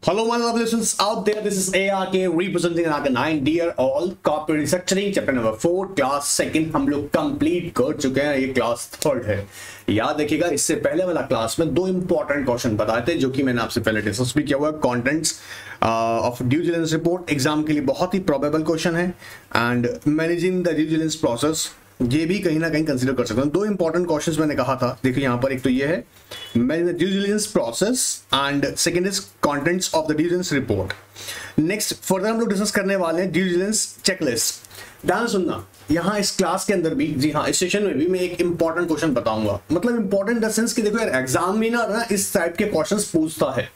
Hello, my lovely listeners out there. This is ARK representing ARK 9. Dear all, corporate restructuring chapter number 4 class second हम लोग complete कर चुके हैं. ये class third है. याद रखिएगा, इससे पहले वाला क्लास में दो इंपॉर्टेंट क्वेश्चन बताए थे जो कि मैंने आपसे पहले डिस्कस भी किया हुआ है. Contents of due diligence report exam के लिए बहुत ही प्रोबेबल क्वेश्चन है. And managing the due diligence process, ये भी कहीं ना कहीं कंसीडर कर सकते हैं. दो इंपॉर्टेंट क्वेश्चंस मैंने कहा था. देखिए यहाँ पर एक तो ये है managing the due diligence process and second is contents of the due diligence report. Next further हम लोग डिस्कस करने वाले हैं ड्यू डिलिजेंस चेकलिस्ट. ध्यान सुनना, यहाँ इस क्लास के अंदर भी, जी हाँ, इस सेशन में भी मैं एक इंपॉर्टेंट क्वेश्चन बताऊंगा. मतलब इंपॉर्टेंट इन द सेंस कि देखो यार, एग्जाम में ना इस टाइप के क्वेश्चंस पूछता है.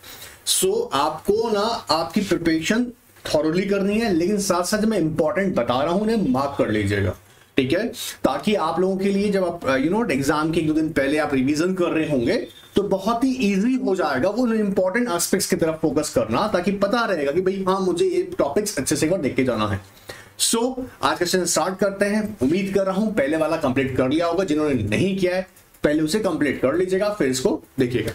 सो आपको ना आपकी प्रिपरेशन थॉरोली करनी है, लेकिन साथ साथ मैं इंपॉर्टेंट बता रहा हूं उन्हें मार्क कर लीजिएगा. ठीक है, ताकि आप लोगों के लिए जब आप एग्जाम के एक दो दिन पहले आप रिवीजन कर रहे होंगे तो बहुत ही इजी हो जाएगा वो इंपॉर्टेंट एस्पेक्ट्स की तरफ फोकस करना, ताकि पता रहेगा कि भाई हाँ, मुझे ये टॉपिक्स अच्छे से देख के जाना है. सो आज का सेशन स्टार्ट करते हैं. उम्मीद कर रहा हूं पहले वाला कंप्लीट कर लिया होगा. जिन्होंने नहीं किया है पहले उसे कंप्लीट कर लीजिएगा, फिर इसको देखिएगा.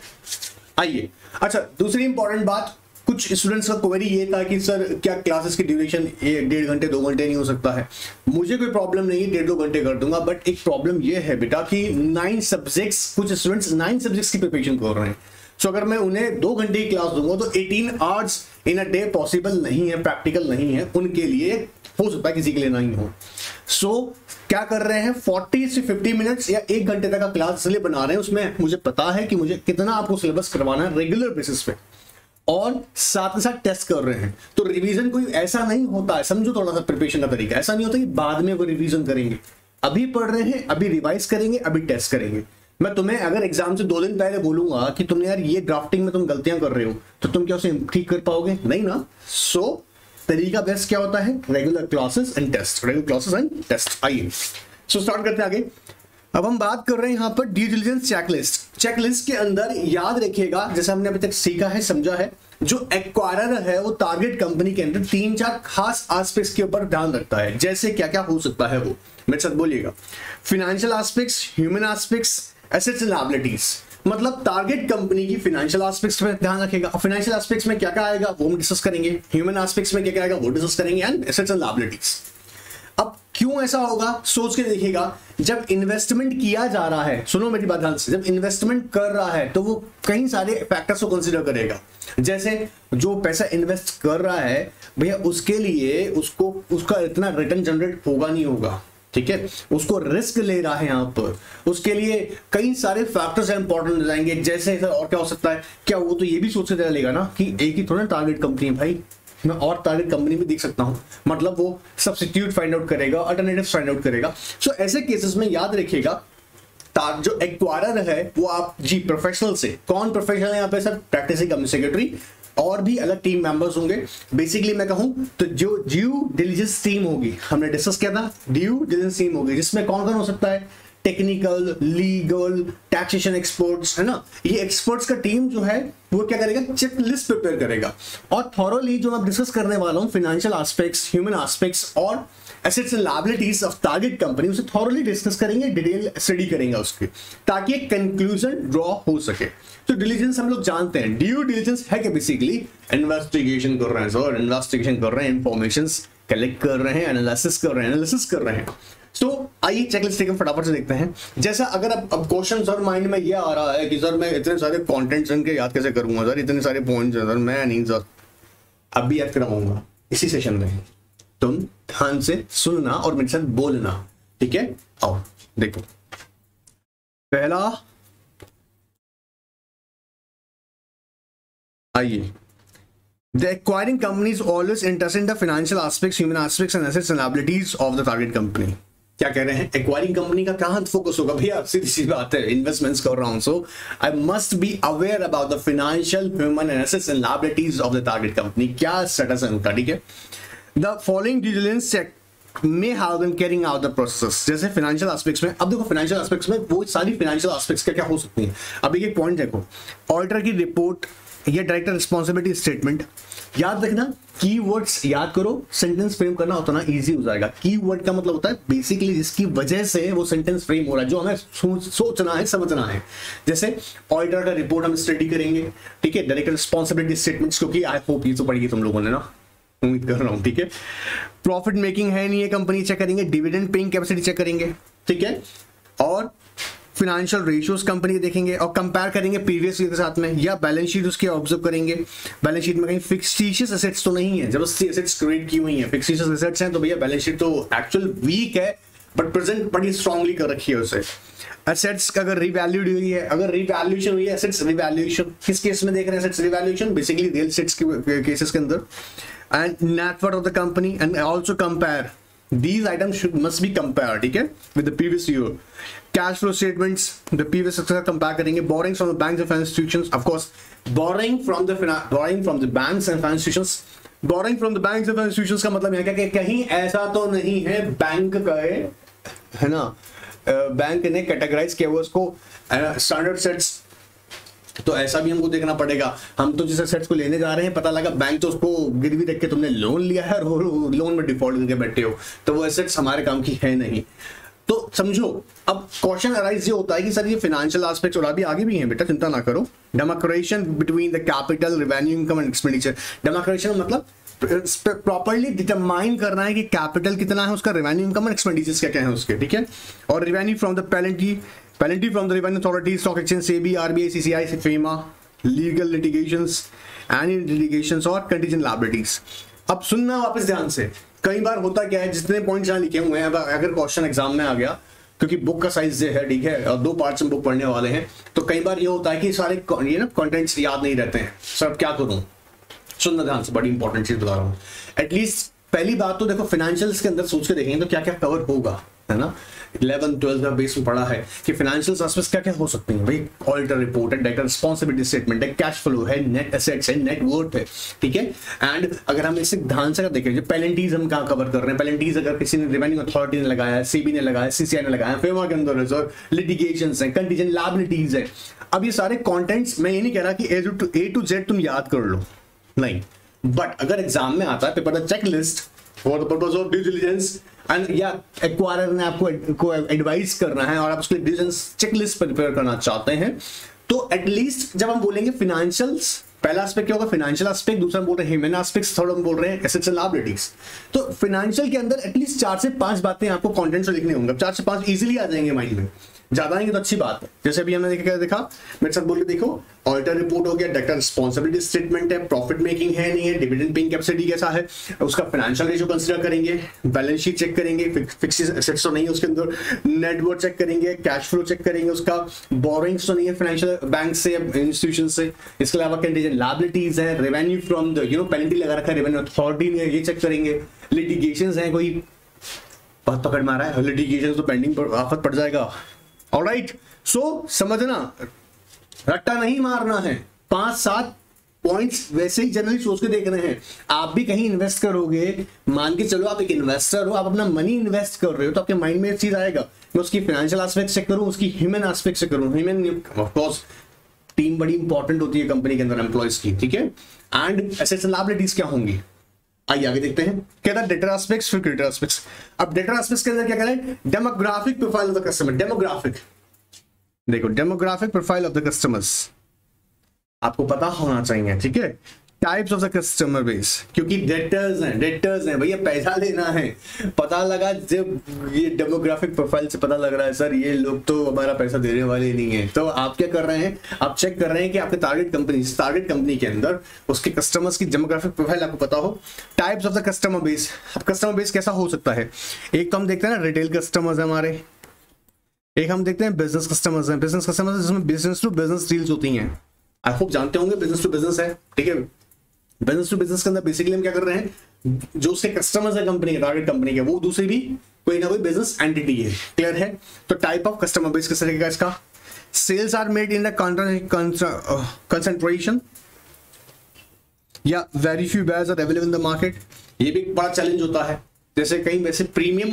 आइए, अच्छा, दूसरी इंपॉर्टेंट बात, कुछ स्टूडेंट्स का क्वेरी ये था कि सर क्या क्लासेस की ड्यूरेशन 1.5 घंटे 2 घंटे नहीं हो सकता है. मुझे कोई प्रॉब्लम नहीं है, 1.5-2 घंटे कर दूंगा. बट एक प्रॉब्लम ये है बेटा कि 9 सब्जेक्ट्स, कुछ स्टूडेंट्स 9 सब्जेक्ट्स की प्रिपरेशन कर रहे हैं. सो अगर मैं उन्हें 2 घंटे की क्लास दूंगा तो 18 hours in a day possible नहीं है, प्रैक्टिकल नहीं है उनके लिए. हो सकता है किसी के लिए नहीं हो. सो क्या कर रहे हैं, 40 से 50 मिनट्स या 1 घंटे तक का क्लास इसलिए बना रहे हैं. उसमें मुझे पता है कि मुझे कितना आपको सिलेबस करवाना है रेगुलर बेसिस पे, और साथ में साथ टेस्ट कर रहे हैं. तो रिवीजन कोई ऐसा नहीं होता है, समझो थोड़ा सा प्रिपरेशन का तरीका. ऐसा नहीं होता कि बाद में कोई रिवीजन करेंगे. अभी पढ़ रहे हैं, अभी रिवाइज करेंगे, अभी टेस्ट करेंगे. मैं तुम्हें अगर एग्जाम से 2 दिन पहले बोलूंगा कि तुमने यार ये ड्राफ्टिंग में तुम गलतियां कर रहे हो, तो तुम क्या उसे ठीक कर पाओगे? नहीं ना. सो तरीका बेस्ट क्या होता है, regular classes and test, regular classes and test. आइए सो स्टार्ट करते हैं आगे. अब हम बात कर रहे हैं यहाँ पर ड्यू डिलिजेंस चेकलिस्ट. चेकलिस्ट के अंदर याद रखिएगा, जैसे हमने अभी तक सीखा है, समझा है, जो एक्वायरर है वो टारगेट कंपनी के अंदर 3-4 खास एस्पेक्ट्स के ऊपर ध्यान रखता है. जैसे क्या क्या हो सकता है वो मेरे साथ बोलिएगा. Financial aspects, human aspects, assets and liabilities. मतलब टारगेट कंपनी की फाइनेंशियल एस्पेक्ट्स पे ध्यान रखेगा. फाइनेंशियल एस्पेक्ट्स में क्या क्या आएगा वो हम डिस्कस करेंगे. ह्यूमन एस्पेक्ट्स में क्या क्या आएगा वो डिस्कस करेंगे, एंड एसेट्स एंड लायबिलिटीज. अब क्यों ऐसा होगा सोच के देखिएगा. जब इन्वेस्टमेंट किया जा रहा है, सुनो मेरी बात ध्यान से, जब इन्वेस्टमेंट कर रहा है तो वो कई सारे फैक्टर्स को कंसीडर करेगा. जैसे जो पैसा इन्वेस्ट कर रहा है भैया, उसके लिए उसका इतना रिटर्न जनरेट होगा नहीं होगा. ठीक है, उसको रिस्क ले रहा है यहाँ पर, उसके लिए कई सारे फैक्टर्स इंपॉर्टेंट हो जाएंगे. जैसे और क्या हो सकता है, क्या वो तो ये भी सोच के लेगा ना कि एक ही थोड़ा टारगेट कंपनी है भाई, मैं और टारगेट कंपनी भी देख सकता हूं. मतलब वो सब्स्टिट्यूट फाइंड आउट करेगा, अल्टरनेटिव फाइंड आउट करेगा. सो ऐसे केसेस में याद रखिएगा, जो एक्वायरर है वो आप जी प्रोफेशनल से, कौन प्रोफेशनल है यहाँ पे सर, प्रैक्टिसिंग कंपनी सेक्रेटरी और भी अलग टीम मेंबर्स होंगे. बेसिकली मैं कहूं तो जो ड्यू डिलिजेंस टीम होगी, हमने डिस्कस किया था, ड्यू डिलिजेंस टीम होगी जिसमें कौन कौन हो सकता है, टेक्निकल, लीगल, टैक्सेशन एक्सपर्ट्स, है ना. ये एक्सपर्ट्स का टीम जो है वो क्या करेगा, चेक लिस्ट प्रिपेयर करेगा. और थॉरोली जो मैं डिस्कस करने वाला हूं, फाइनेंशियल एस्पेक्ट्स, ह्यूमन एस्पेक्ट्स और assets and liabilities of target company, उसे थॉरोली डिस्कस करेंगे, डिटेल स्टडी करेंगे उसके, ताकि एक कंक्लूजन ड्रॉ हो सके. तो डिलीजेंस हम लोग जानते हैं, ड्यू डिलीजेंस है कि बेसिकली इन्वेस्टिगेशन कर रहे हैं सर, इन्वेस्टिगेशन कर रहे हैं, इंफॉर्मेशन कलेक्ट कर रहे हैं, एनालिसिस कर रहे हैं. तो आइए चेकलिस्ट एक फटाफट से देखते हैं. जैसा अगर अब क्वेश्चन सर माइंड में ये आ रहा है कि सर मैं इतने सारे कंटेंट्स इनके याद कैसे करूंगा सर, इतने सारे पॉइंट्स सर, मैं नहीं सर अभी याद करवाऊंगा इसी सेशन में. तुम ध्यान से सुनना और मेरे साथ बोलना, ठीक है. आओ देखो, पहला आइए, The acquiring company is always interested in the financial aspects, human aspects and assets and liabilities of the target company. क्या कह रहे हैं, एक्वायरिंग कंपनी का कहां फोकस होगा भैया, सीधी सी बात है, इन्वेस्टमेंट्स कर रहा हूं. So I must be aware about the financial, human and assets and liabilities of the target company. क्या स्टेटस है उनका, ठीक है. The following due diligence check may have been carrying out the processes. जैसे financial aspects में, अब देखो financial aspects में वो सारी फाइनेंशियल एस्पेक्ट्स क्या क्या हो सकती हैं. अब एक पॉइंट देखो, ऑडिटर की रिपोर्ट ये डायरेक्टर रिस्पॉन्सिबिलिटी स्टेटमेंट। याद रखना, कीवर्ड्स याद करो, सेंटेंस फ्रेम करना होता ना इजी हो जाएगा। कीवर्ड का मतलब होता है बेसिकली जिसकी वजह से वो सेंटेंस फ्रेम हो रहा है, जो हमें सोचना है, समझना है। जैसे ऑडिटर का रिपोर्ट हम स्टडी करेंगे, ठीक है, डायरेक्टर रिस्पॉन्सिबिलिटी स्टेटमेंट्स, क्योंकि आई होप ये तो पढ़ी तुम लोगों ने ना, उम्मीद कर रहा हूं, ठीक है। प्रॉफिट मेकिंग है नहीं ये कंपनी चेक करेंगे, डिविडेंड पेइंग कैपेसिटी चेक करेंगे, ठीक है, और फाइनेंशियल रेशियोज कंपनी के देखेंगे और कंपेयर करेंगे प्रीवियस ईयर के साथ में, या बैलेंस शीट उसकी ऑब्जर्व करेंगे। बैलेंस शीट में कहीं फिक्सटिशियस एसेट्स तो नहीं है, जबरदस्ती एसेट्स क्रिएट की हुई हैं, फिक्सटिशियस एसेट्स हैं तो भैया बैलेंस शीट तो एक्चुअल वीक है बट प्रेजेंट बड़ी स्ट्रांगली कर रखी है उसे। एसेट्स का अगर रिवैल्यूड हुई है, अगर रिवैल्यूएशन हुई है, एसेट्स रिवैल्यूएशन किस केस में देख रहे हैं, assets revaluation basically real assets के केसेस के अंदर। And net worth of the company and also compare, these items must be compared, ठीक है, with the previous year। cash flow statements the previous year compare करेंगे। borrowings from the banks and financial institutions, of course borrowing from the banks and financial institutions, borrowing from the banks and financial institutions का मतलब है कि कहीं ऐसा तो नहीं है बैंक का है ना, बैंक ने कैटेगराइज किया हुआ उसको स्टैंडर्ड सेट्स, तो ऐसा भी हमको देखना पड़ेगा। हम तो जिस एसेट्स को लेने जा रहे हैं पता लगा बैंक तो उसको गिरवी रख के तुमने लोन लिया है और लोन में डिफॉल्ट करके बैठे हो, तो वो एसेट्स हमारे काम की है नहीं। तो समझो, अब क्वेश्चन अराइज ये होता है कि सर ये फाइनेंशियल एस्पेक्ट्स और अभी आगे भी हैं बेटा, चिंता ना करो। Demarcation between the capital, revenue, income and expenditure. Demarcation मतलब प्रॉपर्ली डिटरमाइन करना है कि कैपिटल कितना है उसका, रेवेन्यू, इनकम एंड एक्सपेंडिचर्स क्या क्या है उसके, ठीक है। और revenue from the penalty from the revenue authority, stock exchange, SEBI, RBI, CCI, FEMA, legal litigations, annual litigations और contingent liabilities। अब सुनना वापस ध्यान से, कई बार होता क्या है, जितने पॉइंट्स यहाँ लिखे हुए हैं अगर क्वेश्चन एग्जाम में आ गया, क्योंकि बुक का साइज है, ठीक है, और 2 पार्ट्स में बुक पढ़ने वाले हैं, तो कई बार ये होता है कि सारे ये ना कंटेंट्स याद नहीं रहते हैं। सर अब क्या करूं, सुनना ध्यान से, बड़ी इंपॉर्टेंट चीज बता रहा हूँ। एटलीस्ट पहली बात तो देखो, फाइनेंशियल्स के अंदर सोच के देखेंगे तो क्या क्या कवर होगा, है ना। 11-12 का बेस में पढ़ा है कि फाइनेंशियल एस्पेक्ट्स क्या क्या हो सकते हैं भाई। ऑडिटर रिपोर्ट है, डायरेक्टर रिस्पॉन्सिबिलिटी स्टेटमेंट है, कैश फ्लो है, नेट एसेट्स है, नेट वर्थ है, ठीक है। एंड अगर हम इसे ध्यान से देखें, जो पेनल्टीज हम कहाँ कवर कर रहे हैं, पेनल्टीज अगर किसी ने रेवेन्यू अथॉरिटी ने लगाया है, सीबी ने लगाया, सीसीआई ने लगाया, फेमा के अंदर रिजर्व, लिटिगेशंस है, कंटीजेंट लायबिलिटीज है। अब ये सारे कंटेंट्स, मैं ये नहीं कह रहा कि ए टू जेड तुम याद कर लो, नहीं, बट अगर एग्जाम में आता है paper the checklist for the purpose of due diligence and या एक्वायरर ने आपको एडवाइस करना है और आप उसके डिलिजेंस चेकलिस्ट प्रिपेयर करना चाहते हैं, तो एटलीस्ट जब हम बोलेंगे फाइनेंशियल्स, पहला एस्पेक्ट क्या होगा, फाइनेंशियल एस्पेक्ट, दूसरा हम बोल रहे हैं ह्यूमन एस्पेक्ट्स, थर्ड हम बोल रहे हैं एसेट्स एंड लायबिलिटीज। तो फाइनेंशियल के अंदर एटलीस्ट 4 से 5 बातें आपको कंटेंट से लिखने होंगे, 4 से 5 इजीली आ जाएंगे माइंड में, ज्यादा आएंगे तो अच्छी बात है। जैसे अभी हमने देखा मेरे साथ बोल के देखो, ऑडिटर रिपोर्ट हो गया, डायरेक्टर रिस्पॉन्सिबिलिटी स्टेटमेंट है, प्रॉफिट मेकिंग है नहीं है, डिविडेंड पेइंग कैपेसिटी कैसा है, उसका फाइनेंशियल रेशियो कंसीडर करेंगे, बैलेंस शीट चेक करेंगे, फिक्स्ड एसेट्स तो नहीं है उसके अंदर, नेटवर्थ चेक करेंगे, कैश फ्लो चेक करेंगे, उसका बोरोइंग्स तो नहीं है फाइनेंशियल बैंक से, इंस्टीट्यूशन से, इसके अलावा कंटीजेंट लायबिलिटीज है, रेवेन्यू फ्रॉम द पेनल्टी लगा रखा है रेवेन्यू अथॉरिटी ने, ये चेक करेंगे, लिटिगेशंस है, कोई बहुत पकड़ मारा है, लिटिगेशन तो पेंडिंग पर आफत पड़ जाएगा। ऑलराइट, सो समझना, रट्टा नहीं मारना है, 5-7 पॉइंट्स वैसे ही जनरली सोच के देख रहे हैं। आप भी कहीं इन्वेस्ट करोगे, मान के चलो आप एक इन्वेस्टर हो, आप अपना मनी इन्वेस्ट कर रहे हो, तो आपके माइंड में एक चीज आएगा, मैं उसकी फाइनेंशियल एस्पेक्ट चेक करूं, उसकी ह्यूमन एस्पेक्ट से करूं। ह्यूमन ऑफ कोर्स टीम बड़ी इंपॉर्टेंट होती है कंपनी के अंदर एम्प्लॉयज की, ठीक है। एंड एसेट्स एंड लायबिलिटीज क्या होंगी, आइए आगे देखते हैं। कहता है डेटा एस्पेक्ट्स फिर क्रेडिट एस्पेक्ट्स। अब डेटा एस्पेक्ट्स के अंदर क्या करें, demographic profile of the customer. Demographic, देखो demographic profile of the customers आपको पता होना चाहिए, ठीक है। Types of the customer base, क्योंकि डेटर्स हैं भैया, पैसा लेना है। पता लगा जब ये डेमोग्राफिक प्रोफाइल से पता लग रहा है सर ये लोग तो हमारा पैसा देने वाले नहीं है, तो आप क्या कर रहे हैं, आप चेक कर रहे हैं कि आपके टारगेट कंपनी के अंदर उसके कस्टमर्स की डेमोग्राफिक प्रोफाइल आपको पता हो। Types of the customer base, अब कस्टमर बेस कैसा हो सकता है, एक तो हम देखते हैं ना रिटेल कस्टमर्स है हमारे, एक हम देखते हैं बिजनेस कस्टमर्स हैं। बिजनेस कस्टमर्स जिसमें बिजनेस टू बिजनेस डील्स होती हैं, आप खूब जानते होंगे बिजनेस टू बिजनेस है, ठीक है। बिजनेस टू बिजनेस के अंदर बेसिकली हम क्या कर रहे हैं, जो उसके कस्टमर्स है कंपनी के, टारगेट कंपनी के, वो दूसरी भी कोई ना कोई बिजनेस एंटिटी है, क्लियर है। तो टाइप ऑफ कस्टमर बेस किस तरीके का इसका, sales are made in the concentration या very few buyers are available in the market. ये भी एक बड़ा चैलेंज होता है, जैसे कहीं वैसे प्रीमियम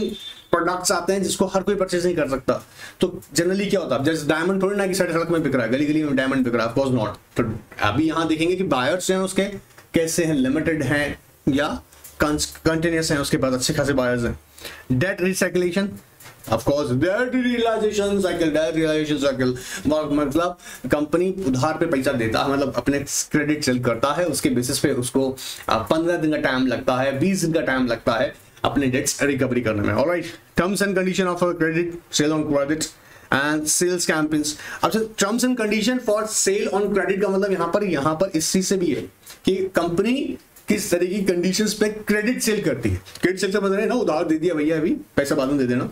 प्रोडक्ट्स आते हैं जिसको हर कोई परचेज नहीं कर सकता। तो जनरली क्या होता है, जैसे डायमंड थोड़ी ना कि सड़क में बिक रहा है, गली गली में डायमंड बिक रहा है, ऑफ कोर्स नॉट। तो अभी यहाँ देखेंगे कि बायर्स हैं उसके कैसे हैं, लिमिटेड हैं या कंटिन्यूस हैं, उसके बाद अच्छे खासे बायर्स हैं। Debt realisation, of course debt realisation cycle, मतलब कंपनी उधार पे पैसा देता है, मतलब अपने क्रेडिट सेल करता है, उसके बेसिस पे उसको 15 दिन का टाइम लगता है, 20 दिन का टाइम लगता है अपने डेट्स रिकवरी करने में। Alright, terms and condition of credit, sale on credit and sales campaigns. अब terms and condition for sale on credit का मतलब यहाँ पर इस चीज से भी है कि कंपनी किस तरह की कंडीशंस पे क्रेडिट सेल करती है। क्रेडिट सेल से बता रहे हैं ना, उधार दे दिया भैया, अभी पैसा बाद में दे देना।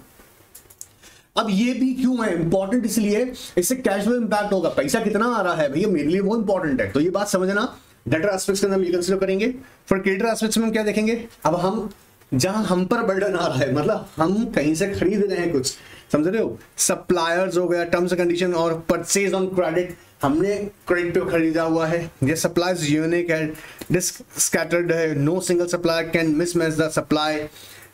अब ये भी क्यों है इंपॉर्टेंट, इसलिए इससे कैश फ्लो इंपैक्ट होगा, पैसा कितना आ रहा है भैया मेरे लिए वो इंपॉर्टेंट है। तो ये बात समझना, डेटर एस्पेक्ट्स के अंदर हम ये कंसीडर करेंगे। फॉर क्रेडिटर एस्पेक्ट्स में हम क्या देखेंगे, अब हम जहां हम पर बर्डन आ रहा है, मतलब हम कहीं से खरीद रहे हैं कुछ, समझ रहे हो, सप्लायर्स हो गया, टर्म्स एंड कंडीशन और परचेज ऑन क्रेडिट, हमने क्रेडिट पे खरीदा हुआ है, ये सप्लाईज यूनिक है, डिस्क स्कैटर्ड है, no single supplier can mismatch the supply.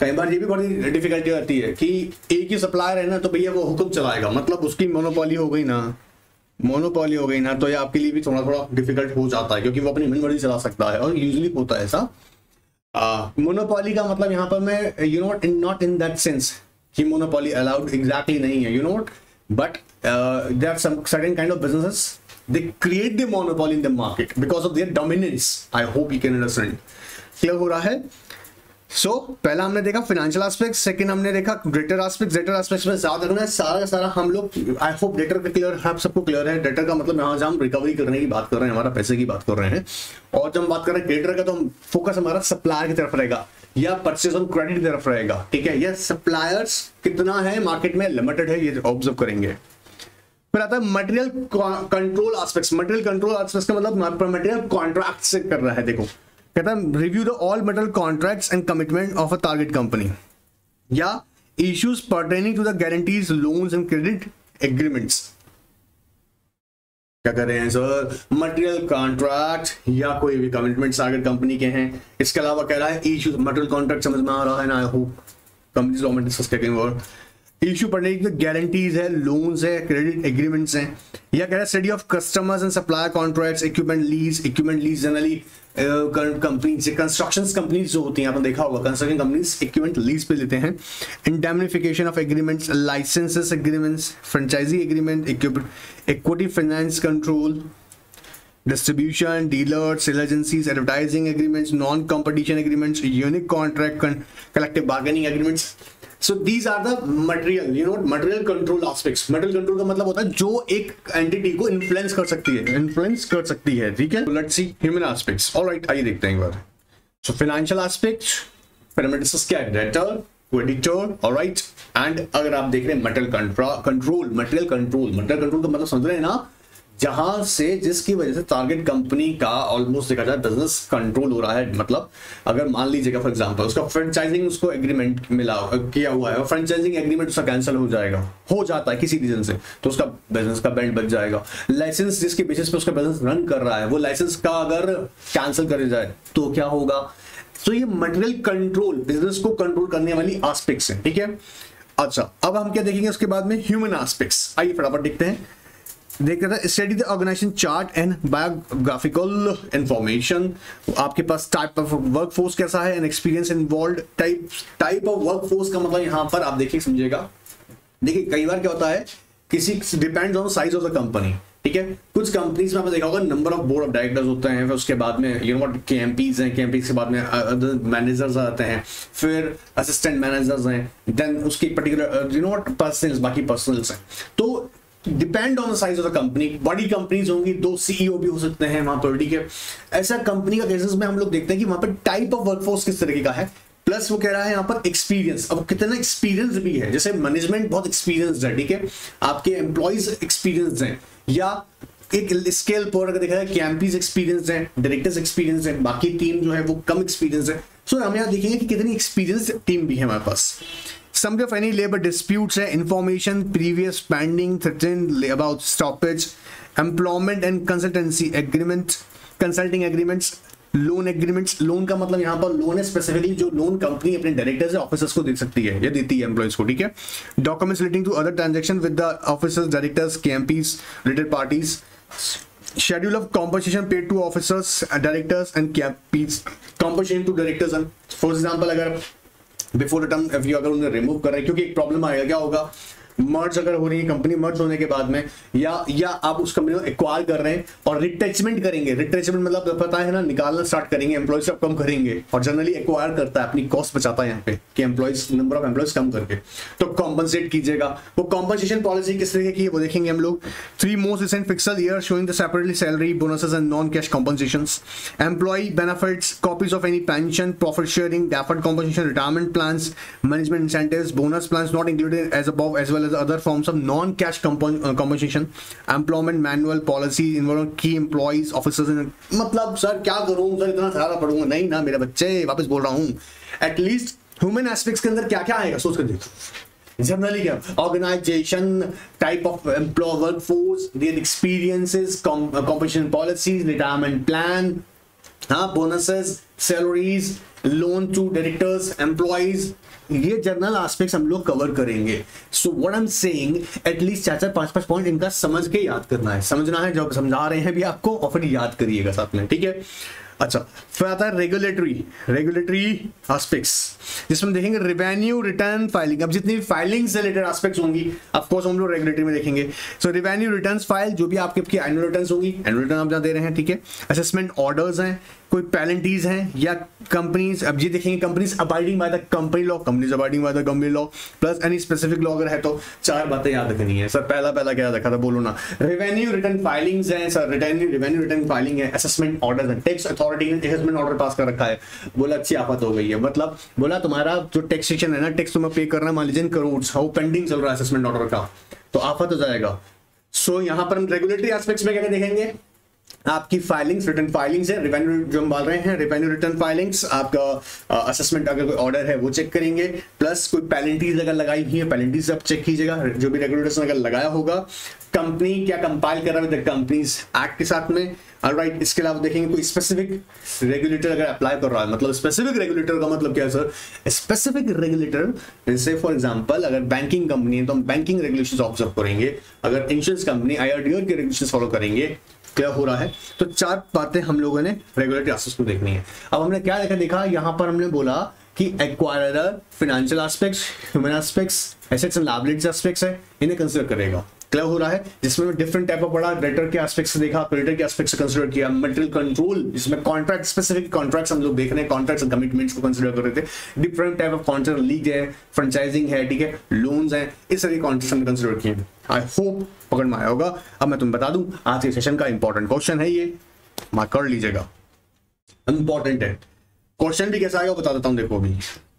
कई बार ये भी बड़ी डिफिकल्टी आती है कि एक ही सप्लायर है ना, तो भैया वो हुक्म चलाएगा, मतलब उसकी मोनोपोली हो गई ना, तो ये आपके लिए भी थोड़ा थोड़ा डिफिकल्ट हो जाता है, क्योंकि वो अपनी इन्वेंटरी चला सकता है और यूजुअली होता है ऐसा। मोनोपोली का मतलब यहाँ पर मैं नॉट इन दैट सेंस कि मोनोपोली अलाउड एग्जैक्टली नहीं है, but there are some certain kind of businesses, they create the monopoly in the market because of their dominance. I hope you can understand. Clear हो रहा है? सो पहला हमने देखा financial aspect, second हमने देखा डेटर एस्पेक्ट्स में ज्यादा देखना है सारा का सारा हम लोग, आई होप डेटर का क्लियर है, आप सबको क्लियर है। डेटर का मतलब यहाँ हम रिकवरी करने की बात कर रहे हैं, हमारा पैसे की बात कर रहे हैं, और जब हम बात कर रहे हैं क्रेडिटर का, तो हम फोकस हमारा सप्लायर की तरफ रहेगा या परचेज ऑन क्रेडिट की तरफ रहेगा, ठीक है। यह सप्लायर्स कितना है मार्केट में, लिमिटेड है, ये ऑब्जर्व करेंगे। फिर आता है material control aspects. Material control aspects का मतलब मटेरियल कॉन्ट्रैक्ट से कर रहा है। देखो कहता है review the all material contracts and commitment of a target company या issues pertaining to the guarantees, loans and credit agreements. क्या कर रहे हैं सर, मटेरियल कॉन्ट्रैक्ट या कोई भी कमिटमेंट्स टारगेट कंपनी के हैं। इसके अलावा कह रहा है इश्यूज, मटेरियल कॉन्ट्रैक्ट समझ में आ रहा है ना, आई होप कंपनीज लॉ में डिस्कस करेंगे। और इशू पढ़ने की गारंटीज है, लोन्स है, क्रेडिट एग्रीमेंट्स हैं, या कह रहा है study of customers and supplier contracts, equipment lease generally company construction companies जो होती हैं, आपने देखा होगा कंस्ट्रक्शन कंपनीज इक्विपमेंट लीज पे लेते हैं। Indemnification of agreements, licenses agreements, franchisee agreement, equity finance control, distribution, dealers, sales agencies, advertising agreements, non-competition agreements, unique contract, collective bargaining agreements. So these are the material, material control aspects. Material control का मतलब होता है जो एक entity को influence कर सकती है, ठीक है। Let's see human aspects. All right, आइए देखते हैं एक बार। So financial aspects, फिर हमने डिस्कस किया debtor, creditor, all right, and अगर आप देख रहे हैं material control का मतलब समझ रहे हैं ना, जहां से जिसकी वजह से टारगेट कंपनी का ऑलमोस्ट देखा जाए बिजनेस कंट्रोल हो रहा है। मतलब अगर मान लीजिएगा फॉर एग्जांपल उसका फ्रेंचाइजिंग उसको एग्रीमेंट किया हुआ है और फ्रेंचाइजिंग एग्रीमेंट उसका कैंसिल हो जाता है किसी रीजन से, तो उसका बिजनेस का बैंड बच जाएगा। लाइसेंस जिसके बेसिस पे उसका बिजनेस रन कर रहा है, वो लाइसेंस का अगर कैंसिल कर जाए तो क्या होगा। तो ये मटेरियल कंट्रोल बिजनेस को कंट्रोल करने वाली एस्पेक्ट्स है, ठीक है। अच्छा, अब हम क्या देखेंगे उसके बाद में ह्यूमन एस्पेक्ट्स। आइए फटाफट देखते हैं। देखते हैं study the organisation chart and biographical information. आपके पास टाइप ऑफ वर्कफोर्स कैसा है and experience involved. Type of workforce का मतलब यहां पर आप देखिए समझिएगा। देखिए कई बार क्या होता है, किसी depends on size of the company, ठीक है। कुछ कंपनीज में आपने देखा होगा number of board of directors होते हैं, फिर उसके बाद में KMPs हैं, KMPs के बाद में अदर मैनेजर्स आते हैं, फिर असिस्टेंट मैनेजर्स हैं, देन उसकी पर्टिकुलर पर्सनल्स, बाकी पर्सनल्स हैं। तो depend on the size of the company. बड़ी कंपनीज होंगी, 2 CEO भी हो सकते हैं वहां पर, ठीक है। ऐसा कंपनी का केसेस में हम लोग देखते हैं कि वहां पर टाइप ऑफ वर्कफोर्स किस तरीके का है, प्लस वो कह रहा है यहाँ पर एक्सपीरियंस। अब कितना एक्सपीरियंस भी है, जैसे मैनेजमेंट बहुत एक्सपीरियंस है, ठीक है, आपके एम्प्लॉइज एक्सपीरियंस हैं, या एक स्केल पर अगर देखा जाए KMPs एक्सपीरियंस हैं, डायरेक्टर्स एक्सपीरियंस है, बाकी टीम जो है वो कम एक्सपीरियंस है। सो हम यहाँ देखेंगे कि कितनी एक्सपीरियंस टीम भी है हमारे पास। Summary of any labor disputes है, information previous pending threatened about stoppage, employment and consulting agreements, loan agreements, loan का मतलब यहाँ पर लोन है स्पेसिफिकली जो लोन कंपनी अपने डायरेक्टर्स या ऑफिसर्स को दे सकती है या देती है एम्प्लॉइज को, ठीक है। Documents relating to other transaction with the officers, directors, KMPs, related parties, schedule of compensation paid to officers, directors and KPs, compensation to directors and for example अगर बिफोर द टर्म अगर उन्हें remove कर रहे हैं, क्योंकि एक problem आएगा, क्या होगा, मर्ज अगर हो रही है कंपनी, मर्ज होने के बाद में या आप उस कंपनी को एक्वायर कर रहे हैं और रिटेचमेंट करेंगे, रिटेचमेंट मतलब पता है ना, निकालना स्टार्ट करेंगे, एम्प्लॉइज कम करेंगे, और जनरली एक्वायर करता है, अपनी कॉस्ट बचाता है यहाँ पे कि एम्प्लॉइज, नंबर ऑफ एम्प्लॉइज कम करके, तो कॉम्पनसेट कीजिएगा। वो कॉम्पनसेशन पॉलिसी किस तरह की है वो देखेंगे हम लोग। 3 most recent fiscal year showing the separately salary, bonuses and non cash compensations, employee benefits, copies of any pension, profit sharing, deferred compensation, retirement plans, management incentives, bonus plans not included as above as well as other forms of non-cash compensation, employment manual policy involving key employees, officers in, मतलब sir क्या करूं sir, इतना सारा पढ़ूंगा नहीं ना मेरे बच्चे, वापस बोल रहा हूं, एटलीस्ट ह्यूमन एस्पेक्ट्स के अंदर क्या क्या आएगा सोच कर देखो। जनरली क्या, organisation, type of employee, workforce, their experiences, compensation policies, retirement plan, हाँ, bonuses, salaries, loan to directors, employees, ये जनरल एस्पेक्ट्स हम लोग कवर करेंगे। So what I am saying, at least 4-4, 5-5 point इनका समझ के याद करना है, समझना है, जो समझा रहे हैं भी आपको, और फिर याद करिएगा साथ में, ठीक है। अच्छा, फिर आता है रेगुलेटरी एस्पेक्ट्स, जिसमें देखेंगे रेवेन्यू रिटर्न फाइलिंग। अब जितनी फाइलिंग से रिलेटेड एस्पेक्ट्स होंगी ऑफ कोर्स हम लोग रेगुलेटरी में देखेंगे। सो रेवेन्यू रिटर्न्स फाइल, जो भी आपके एनुअल रिटर्न्स होंगी, एनुअल रिटर्न आप जहाँ दे रहे हैं, ठीक है। असेसमेंट ऑर्डर्स हैं, कोई पेनल्टीज हैं या कंपनीज, अब ये देखेंगे companies abiding by the company law, companies abiding by the company law plus any specific law अगर है तो 4 बातें याद रखनी है। सर पहला क्या रखा था, बोलो ना। रेवेन्यू रिटर्न फाइलिंग्स हैं सर, रेवेन्यू रिटर्न फाइलिंग है, असेसमेंट ऑर्डर है, टैक्स अथॉरिटी ने असेसमेंट ऑर्डर पास कर रखा है, बोला अच्छी आफत हो गई है, मतलब बोला तुम्हारा जो टैक्सेशन है ना, टैक्स तुम्हें पे करना मान लीजिए करोड़, वो पेंडिंग चल रहा है असेसमेंट ऑर्डर का, तो आफत हो जाएगा। सो यहां पर हम रेगुलेटरी एस्पेक्ट्स में क्या देखेंगे, आपकी फाइलिंग्स, रिटर्न फाइलिंग्स है, रेवेन्यू जो हम बोल रहे हैं, रेवेन्यू रिटर्न फाइलिंग्स, आपका असेसमेंट अगर कोई ऑर्डर है वो चेक करेंगे, प्लस कोई पेनल्टीज अगर लगाई हुई है, पेनल्टीज आप चेक कीजिएगा, जो भी रेगुलेटर्स अगर लगाया होगा, कंपनी क्या कंपाइल कर रहा है विद द कंपनीज एक्ट के साथ में, ऑलराइट। इसके अलावा देखेंगे कोई स्पेसिफिक रेगुलेटर अगर अप्लाई कर रहा है, मतलब स्पेसिफिक रेगुलेटर का मतलब क्या है सर, स्पेसिफिक रेगुलेटर, जैसे फॉर एग्जांपल अगर बैंकिंग कंपनी है तो हम बैंकिंग रेगुलेशंस ऑब्जर्व करेंगे, अगर इंश्योरेंस कंपनी IRDAI के रेगुलेशंस फॉलो करेंगे, क्या हो रहा है। तो 4 बातें हम लोगों ने रेगुलेटरी एस्पेक्ट्स को देखनी है। अब हमने क्या देखा यहां पर हमने बोला कि acquirer, financial aspects, human aspects, assets and liabilities aspects है, इन्हें कंसीडर करेगा, क्लियर हो रहा है। जिसमें डिफरेंट टाइप ऑफ पढ़ा, डेटर के एस्पेक्ट्स से देखा, क्रेडिटर के एस्पेक्ट्स से कंसीडर किया, मटेरियल कंट्रोल, जिसमें कॉन्ट्रैक्ट, स्पेसिफिक कॉन्ट्रैक्ट्स हम लोग देख रहे हैं, कॉन्ट्रैक्ट्स एंड कमिटमेंट्स को कंसीडर कर रहे थे, different type of contract, league है, फ्रेंचाइजिंग है, ठीक है, लोन्स हैं, इस तरह के कॉन्ट्रैक्ट्स हमने कंसीडर किए। आई होप पकड़ में आया होगा। अब मैं तुम्हें बता दूं, आज के सेशन का इंपॉर्टेंट क्वेश्चन है, ये मार्क कर लीजिएगा, इंपॉर्टेंट है। क्वेश्चन भी कैसा आएगा बता देता हूं, देखो अभी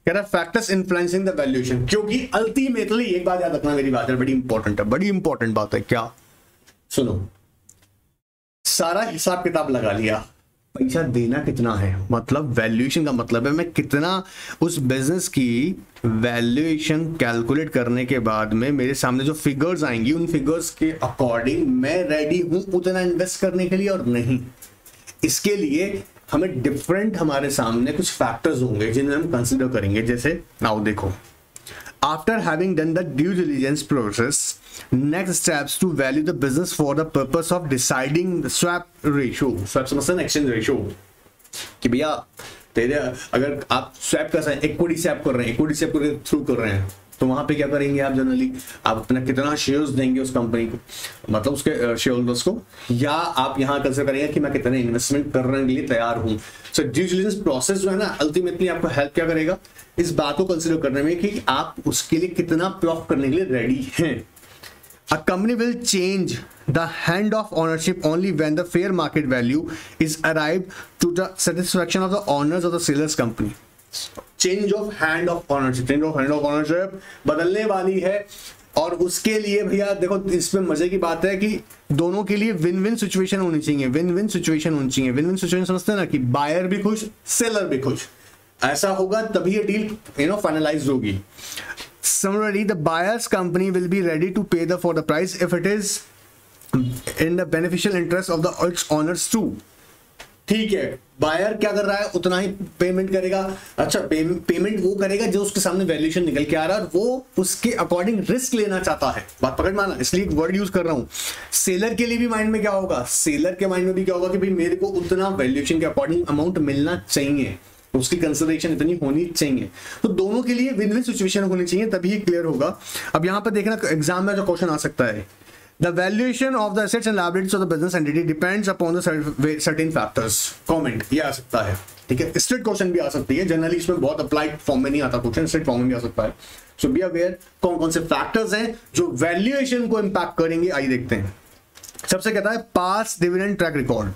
कह रहा है फैक्टर्स इन्फ्लुएंसिंग द वैल्यूएशन, क्योंकि अल्टीमेटली एक बात याद रखना, मेरी बात है, बड़ी इंपॉर्टेंट है, बड़ी इंपॉर्टेंट बात है। क्या, सुनो, सारा हिसाब किताब लगा लिया, पैसा देना कितना है, मतलब वैल्यूएशन का मतलब है मैं कितना उस बिजनेस की वैल्यूएशन कैलकुलेट करने के बाद में मेरे सामने जो फिगर्स आएंगी, उन फिगर्स के अकॉर्डिंग मैं रेडी हूं उतना इन्वेस्ट करने के लिए और नहीं। इसके लिए हमें डिफरेंट, हमारे सामने कुछ फैक्टर्स होंगे जिन्हें हम कंसीडर करेंगे। जैसे नाउ देखो, after having done the due diligence process, next steps to value the business for the purpose of deciding the swap ratio, swap समझते हैं, exchange ratio, कि भैया तेरे अगर आप स्वैप कर रहे हैं, इक्विटी स्वैप कर रहे हैं, इक्विटी स्वैप के थ्रू कर रहे हैं, तो वहां पे क्या करेंगे आप, जनरली आप अपना कितना शेयर्स देंगे उस कंपनी को, मतलब उसके शेयर होल्डर्स को, या आप यहाँ कंसिडर करेंगे कि मैं कितने इन्वेस्टमेंट करने के लिए तैयार हूं। सो ड्यू डिलिजेंस प्रोसेस जो है ना, अल्टीमेटली आपको हेल्प क्या करेगा, इस बात को कंसिडर करने में कि आप उसके लिए कितना प्लॉट करने के लिए रेडी हैं। A company will change the hand of ownership only when the fair market value is arrived to the satisfaction of the owners of the seller's company. Change of hand of ownership, change of hand of ownership बदलने वाली है, और उसके लिए भैया देखो इसमें मजे की बात है कि दोनों के लिए विन विन सिचुएशन होनी चाहिए, विन विन सिचुएशन होनी चाहिए। विन विन सिचुएशन समझते हैं ना, कि बायर भी खुश, सेलर भी खुश, ऐसा होगा तभी ये डील फाइनलाइज होगी। Similarly, the buyer's company will be ready to pay for the price if it is in the beneficial interest of its owners too. ठीक है, बायर क्या कर रहा है, उतना ही पेमेंट करेगा। अच्छा, पेमेंट वो करेगा जो उसके सामने वैल्यूएशन निकल के आ रहा है और वो उसके अकॉर्डिंग रिस्क लेना चाहता है। बात पकड़ माना, इसलिए वर्ड यूज कर रहा हूं। सेलर के लिए भी माइंड में क्या होगा, सेलर के माइंड में भी क्या होगा कि भाई मेरे को उतना वैल्यूएशन के अकॉर्डिंग अमाउंट मिलना चाहिए, उसकी कंसिडरेशन इतनी होनी चाहिए। तो दोनों के लिए विन विन सिचुएशन होनी चाहिए, तभी ये क्लियर होगा। अब यहां पर देखना एग्जाम में जो क्वेश्चन आ सकता है, The valuation of the assets and liabilities of the business entity depends upon the certain factors. Comment ये आ सकता है, ठीक है। स्ट्रेट क्वेश्चन भी आ सकती है, जनरली इसमें बहुत अप्लाइड फॉर्म में नहीं आता क्वेश्चन, स्ट्रेट फॉर्म में भी आ सकता है। सो बी अवेयर कौन कौन से फैक्टर्स हैं जो वैल्यूएशन को इंपैक्ट करेंगे, आइए देखते हैं। सबसे कहता है पास डिविडेंड ट्रैक रिकॉर्ड।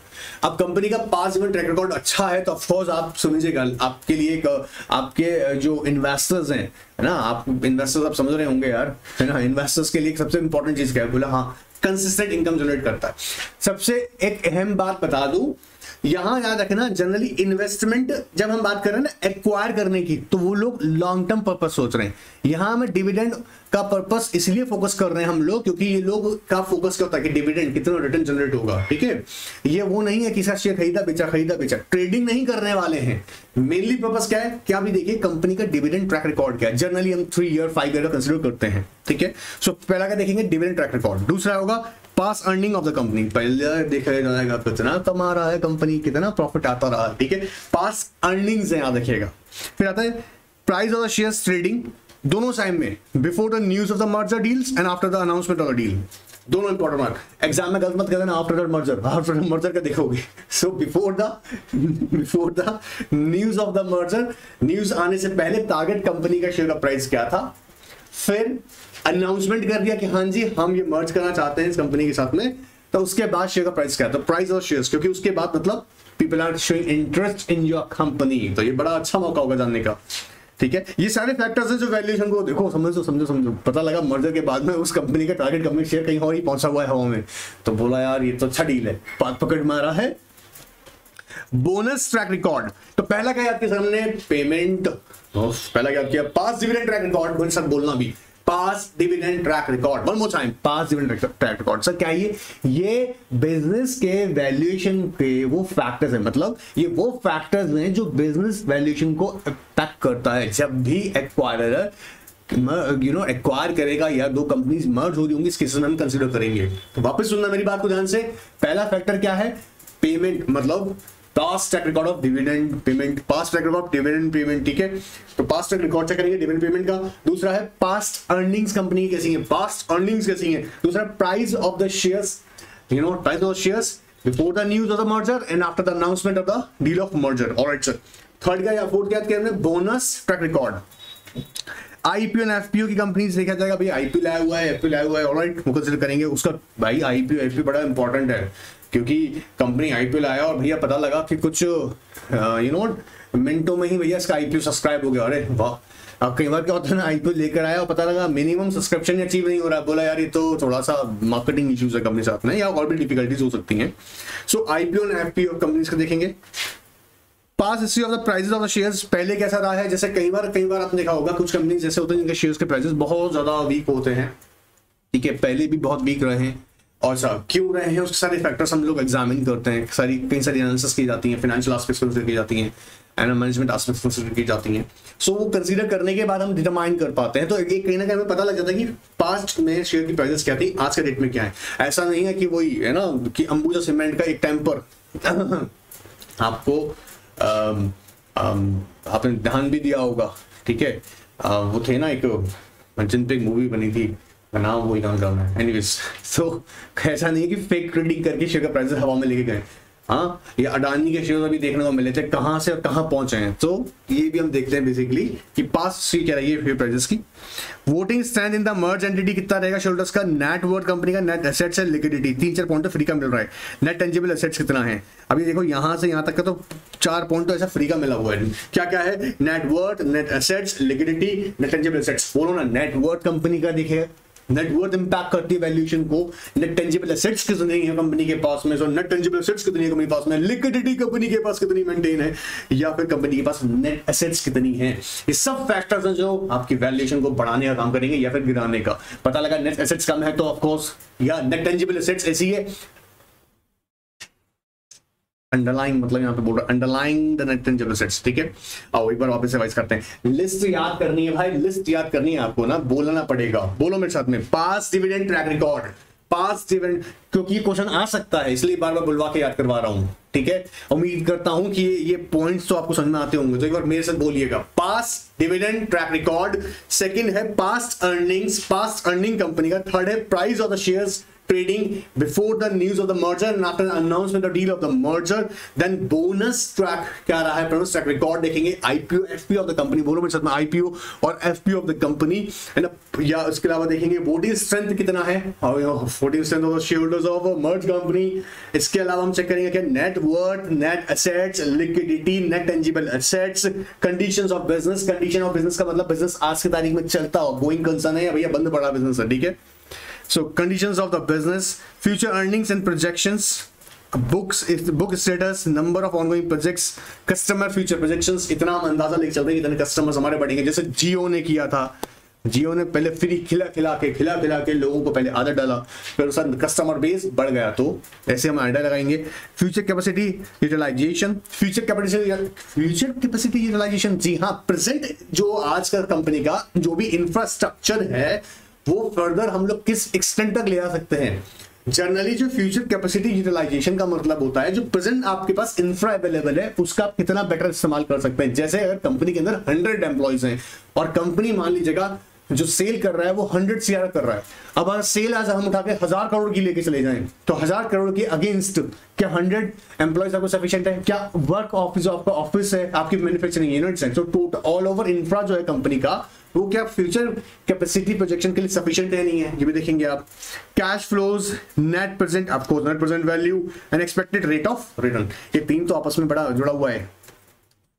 अब कंपनी का पास डिविडेंड ट्रैक रिकॉर्ड अच्छा है तो ऑफकोर्स आप समझिएगा, आपके लिए आपके जो इन्वेस्टर्स हैं, है ना, आप इन्वेस्टर्स आप समझ रहे होंगे यार, है ना, इन्वेस्टर्स के लिए सबसे इंपॉर्टेंट चीज क्या है, बोला हाँ कंसिस्टेंट इनकम जनरेट करता है। सबसे एक अहम बात बता दूं, यहां याद रखना, जनरली इन्वेस्टमेंट जब हम बात कर रहे हैं ना एक्वायर करने की, तो वो लोग लॉन्ग टर्म पर्पस सोच रहे हैं। यहां में डिविडेंड का पर्पस इसलिए फोकस कर रहे हैं हम लोग क्योंकि ये लोग का फोकस क्या होता है कि डिविडेंड कितना रिटर्न जनरेट होगा, ठीक है। ये वो नहीं है कि सर शेयर खरीदा बेचा, ट्रेडिंग नहीं करने वाले हैं। मेनली पर्पस क्या है, क्या भी देखिए कंपनी का डिविडेंड ट्रैक रिकॉर्ड क्या है। जनरली हम 3 ईयर 5 ईयर का कंसिडर करते हैं, ठीक है। सो पहला क्या देखेंगे, डिविडेंड ट्रैक रिकॉर्ड। दूसरा होगा पास अर्निंग ऑफ द कंपनी, पहले देखा जाएगा कितना कमा रहा है कंपनी, कितना प्रॉफिट आता रहा है, ठीक है। पास अर्निंग्स याद रखिएगा। फिर आता है price of the shares trading, दोनों टाइम में, before the news of the merger deals and after the announcement of the deal, दोनों इंपॉर्टेंट मार्क। एग्जाम में गलत मत कर देना, after the merger, after the merger का देखोगे। So before the news of the merger, news आने से पहले टारगेट कंपनी का शेयर का प्राइस क्या था, फिर अनाउंसमेंट कर दिया कि हाँ जी हम ये मर्ज करना चाहते हैं इस कंपनी के साथ में, तो उसके बाद शेयर का प्राइस क्या है, तो प्राइस ऑफ शेयर्स, क्योंकि उसके बाद मतलब people are showing interest in your company, तो ये बड़ा अच्छा मौका होगा जानने का, ठीक है। ये सारे फैक्टर्स हैं जो वैल्यूएशन को देखो, समझो। पता लगा मर्जर के बाद में उस कंपनी का टारगेट कंपनी शेयर कहीं और ही पहुंचा हुआ है हवा में, तो बोला यार ये तो अच्छा डील है, बात पकड़ मारा है। बोनस ट्रैक रिकॉर्ड, तो पहला क्या याद किया हमने, पेमेंट, पहला याद किया पास डिविडेंड ट्रैक रिकॉर्ड, मेरे साथ बोलना भी, past dividend track record, one more time, past dividend track record. Sir क्या ये बिजनेस के वैल्यूएशन के वो फैक्टर्स हैं, मतलब ये वो फैक्टर्स हैं जो बिजनेस वैल्यूएशन को इम्पैक्ट करता है। जब भी एक्वायरर एक्वायर करेगा या दो कंपनीज मर्ज हो रही होंगी, इस केस में हम कंसीडर करेंगे। तो वापस सुनना मेरी बात को ध्यान से, पहला फैक्टर क्या है, पेमेंट, मतलब past track record of dividend payment, past track record of dividend payment, ठीक है। तो पास्ट ट्रैक रिकॉर्ड चेक करेंगे डिविडेंड पेमेंट का। दूसरा है पास्ट अर्निंग्स कंपनी कैसी है, पास्ट अर्निंग्स कैसी है। दूसरा price of the shares, price of shares before the news of the merger and after the announcement of the deal of merger, alright sir. Third का या फोर्थ क्या कहते हैं, bonus track record. IPO and FPO की companies देखा जाएगा, भाई IPO लाया हुआ है, एफपीओ लाया हुआ है, ऑलराइट, वो कंसीडर करेंगे उसका। भाई आईपीओ एफपीओ बड़ा इंपॉर्टेंट है क्योंकि कंपनी आईपीओ लाया और भैया पता लगा कि कुछ मिनटों में ही भैया इसका आईपीओ सब्सक्राइब हो गया, अरे वाह। अब कई बार क्या होता है ना, आईपीओ लेकर आया और पता लगा मिनिमम सब्सक्रिप्शन अचीव नहीं हो रहा है, बोला यार ये तो थोड़ा सा मार्केटिंग इश्यूज है कंपनी साथ में, या और भी डिफिकल्टीज हो सकती हैं। So IPO and FPO companies को देखेंगे। Past history of the prices of the shares, पहले कैसा रहा है, जैसे कई बार आपने देखा होगा कुछ कंपनी जैसे होते हैं जिनके शेयर्स के प्राइसेस बहुत ज्यादा वीक होते हैं, ठीक है, पहले भी बहुत वीक रहे हैं और सब क्यों रहे हैं, उसके सारे फैक्टर्स हम लोग एग्जामिन करते हैं, कई सारी एनालिसिस की जाती हैं, फाइनेंशियल एस्पेक्ट्स कंसीडर की जाती हैं, एंड मैनेजमेंट एस्पेक्ट्स कंसीडर की जाती हैं। सो वो कंसीडर करने के बाद हम डिटरमाइन कर पाते हैं, तो एक कहीं ना कहीं हमें पता लग जाता है कि पास्ट में शेयर की प्राइसेस क्या थी, आज के डेट में क्या है। ऐसा नहीं है कि वही है ना कि अंबुजा सीमेंट का एक टाइम पर आपको आपने ध्यान भी दिया होगा, ठीक है, वो थे ना एक जिन पे एक मूवी बनी थी, नाम वही नाम करना है, एनीवेज। सो ऐसा नहीं है कि फेक ट्रेडिंग करके शेयर का प्राइस हवा में लेके गए, हाँ, ये अडानी के शेयर अभी देखने को मिले थे कहां से और कहां पहुंचे हैं, तो ये भी हम देखते हैं बेसिकली कि पास्ट क्या रही है प्राइसेस की। Voting stand in the merge entity कितना रहेगा शेयरहोल्डर्स का, नेट वर्थ कंपनी का, नेट एसेट्स है, लिक्विडिटी, 3-4 पॉइंट तो फ्री का मिल रहा है। नेट टेंजिबल एसेट्स कितना है, अभी देखो यहां से यहां तक का तो 4 पॉइंट तो ऐसा फ्री का मिला हुआ है। क्या क्या है, net worth, net assets, liquidity, net tangible assets. बोलो ना, नेट वर्थ कंपनी का देखिए, नेटवर्थ इंपैक्ट करती है वैल्यूएशन को, नेट टेंजिबल एसेट्स कितनी है कंपनी के पास में, सो नेट टेंजिबल एसेट्स कितनी है कंपनी के पास में, लिक्विडिटी कंपनी के पास कितनी मेंटेन है, या फिर कंपनी के पास नेट एसेट्स कितनी है। ये सब फैक्टर्स हैं जो आपकी वैल्यूएशन को बढ़ाने का काम करेंगे या फिर गिराने का। पता लगा नेट एसेट्स कम है तो ऑफ कोर्स, या नेट टेंजिबल एसेट्स ऐसी है अंडरलाइन मतलब यहाँ पे बोल रहा है underline the net tangible assets, ठीक है। आओ एक बार वापस रिवाइज करते हैं। लिस्ट याद करनी है भाई, लिस्ट याद करनी है आपको ना, बोलना पड़ेगा, बोलो मेरे साथ में, past dividend track record, past dividend, क्योंकि ये क्वेश्चन आ सकता है इसलिए बार बार बुलवा के याद करवा रहा हूं, ठीक है। उम्मीद करता हूं कि ये पॉइंट्स तो आपको समझ में आते होंगे, तो एक बार मेरे साथ बोलिएगा, past dividend track record, second है past earnings, past earning company का, थर्ड है price of the shares trading before the news of the merger and after the announcement of deal of the merger, then bonus track क्या रहा है, bonus track record देखेंगे, IPO FPO of the company, बोलो मेरे साथ में, IPO और FPO of the company है ना, या उसके अलावा देखेंगे voting strength कितना है, voting strength of the shareholders of a merged company। इसके अलावा हम चेक करेंगे क्या, net worth, net assets, liquidity, net tangible assets, conditions of business, condition of business का मतलब बिजनेस आज की तारीख में चलता हो, गोइंग कंसर्न है या भैया बंद पड़ा बिजनेस है, ठीक है। So conditions of the business, future earnings and projections, book status, number of ongoing projects, customer future projections, इतना हम अंदाजा लेके चलते हैं कि इतने कस्टमर्स हमारे बढ़ेंगे। जैसे जियो ने किया था, जियो ने पहले फ्री खिला खिला के लोगों को पहले आदत डाला, फिर उसका कस्टमर बेस बढ़ गया, तो ऐसे हम आइडिया लगाएंगे। Future capacity utilisation, future capacity utilisation, जी हाँ, प्रेजेंट जो आज का कंपनी का जो भी इंफ्रास्ट्रक्चर है वो फर्दर हम लोग किस एक्सटेंट तक ले आ सकते हैं। जनरली जो फ्यूचर कैपेसिटी यूटिलाइजेशन का मतलब होता है जो प्रेजेंट आपके पास इंफ्रा अवेलेबल है उसका आप कितना बेटर इस्तेमाल कर सकते हैं। जैसे अगर कंपनी के अंदर 100 एम्प्लॉइज हैं और कंपनी मान लीजिएगा जो सेल कर रहा है वो 100 CR कर रहा है, अब अगर सेल आज हम उठा के 1000 करोड़ की लेके चले जाएं तो 1000 करोड़ के अगेंस्ट क्या 100 एम्प्लॉइज आपको सफिशिएंट है? क्या वर्क ऑफिस आपका ऑफिस है, आपकी मैन्युफैक्चरिंग यूनिट्स है, तो टोटल ऑल ओवर इंफ्रा जो है कंपनी का वो क्या फ्यूचर कैपेसिटी प्रोजेक्शन के लिए सफिशिएंट है नहीं है, ये भी देखेंगे आप। कैश फ्लोज, नेट प्रेजेंट, आपको net present value and expected rate of return, ये तीन तो आपस में बड़ा जुड़ा हुआ है,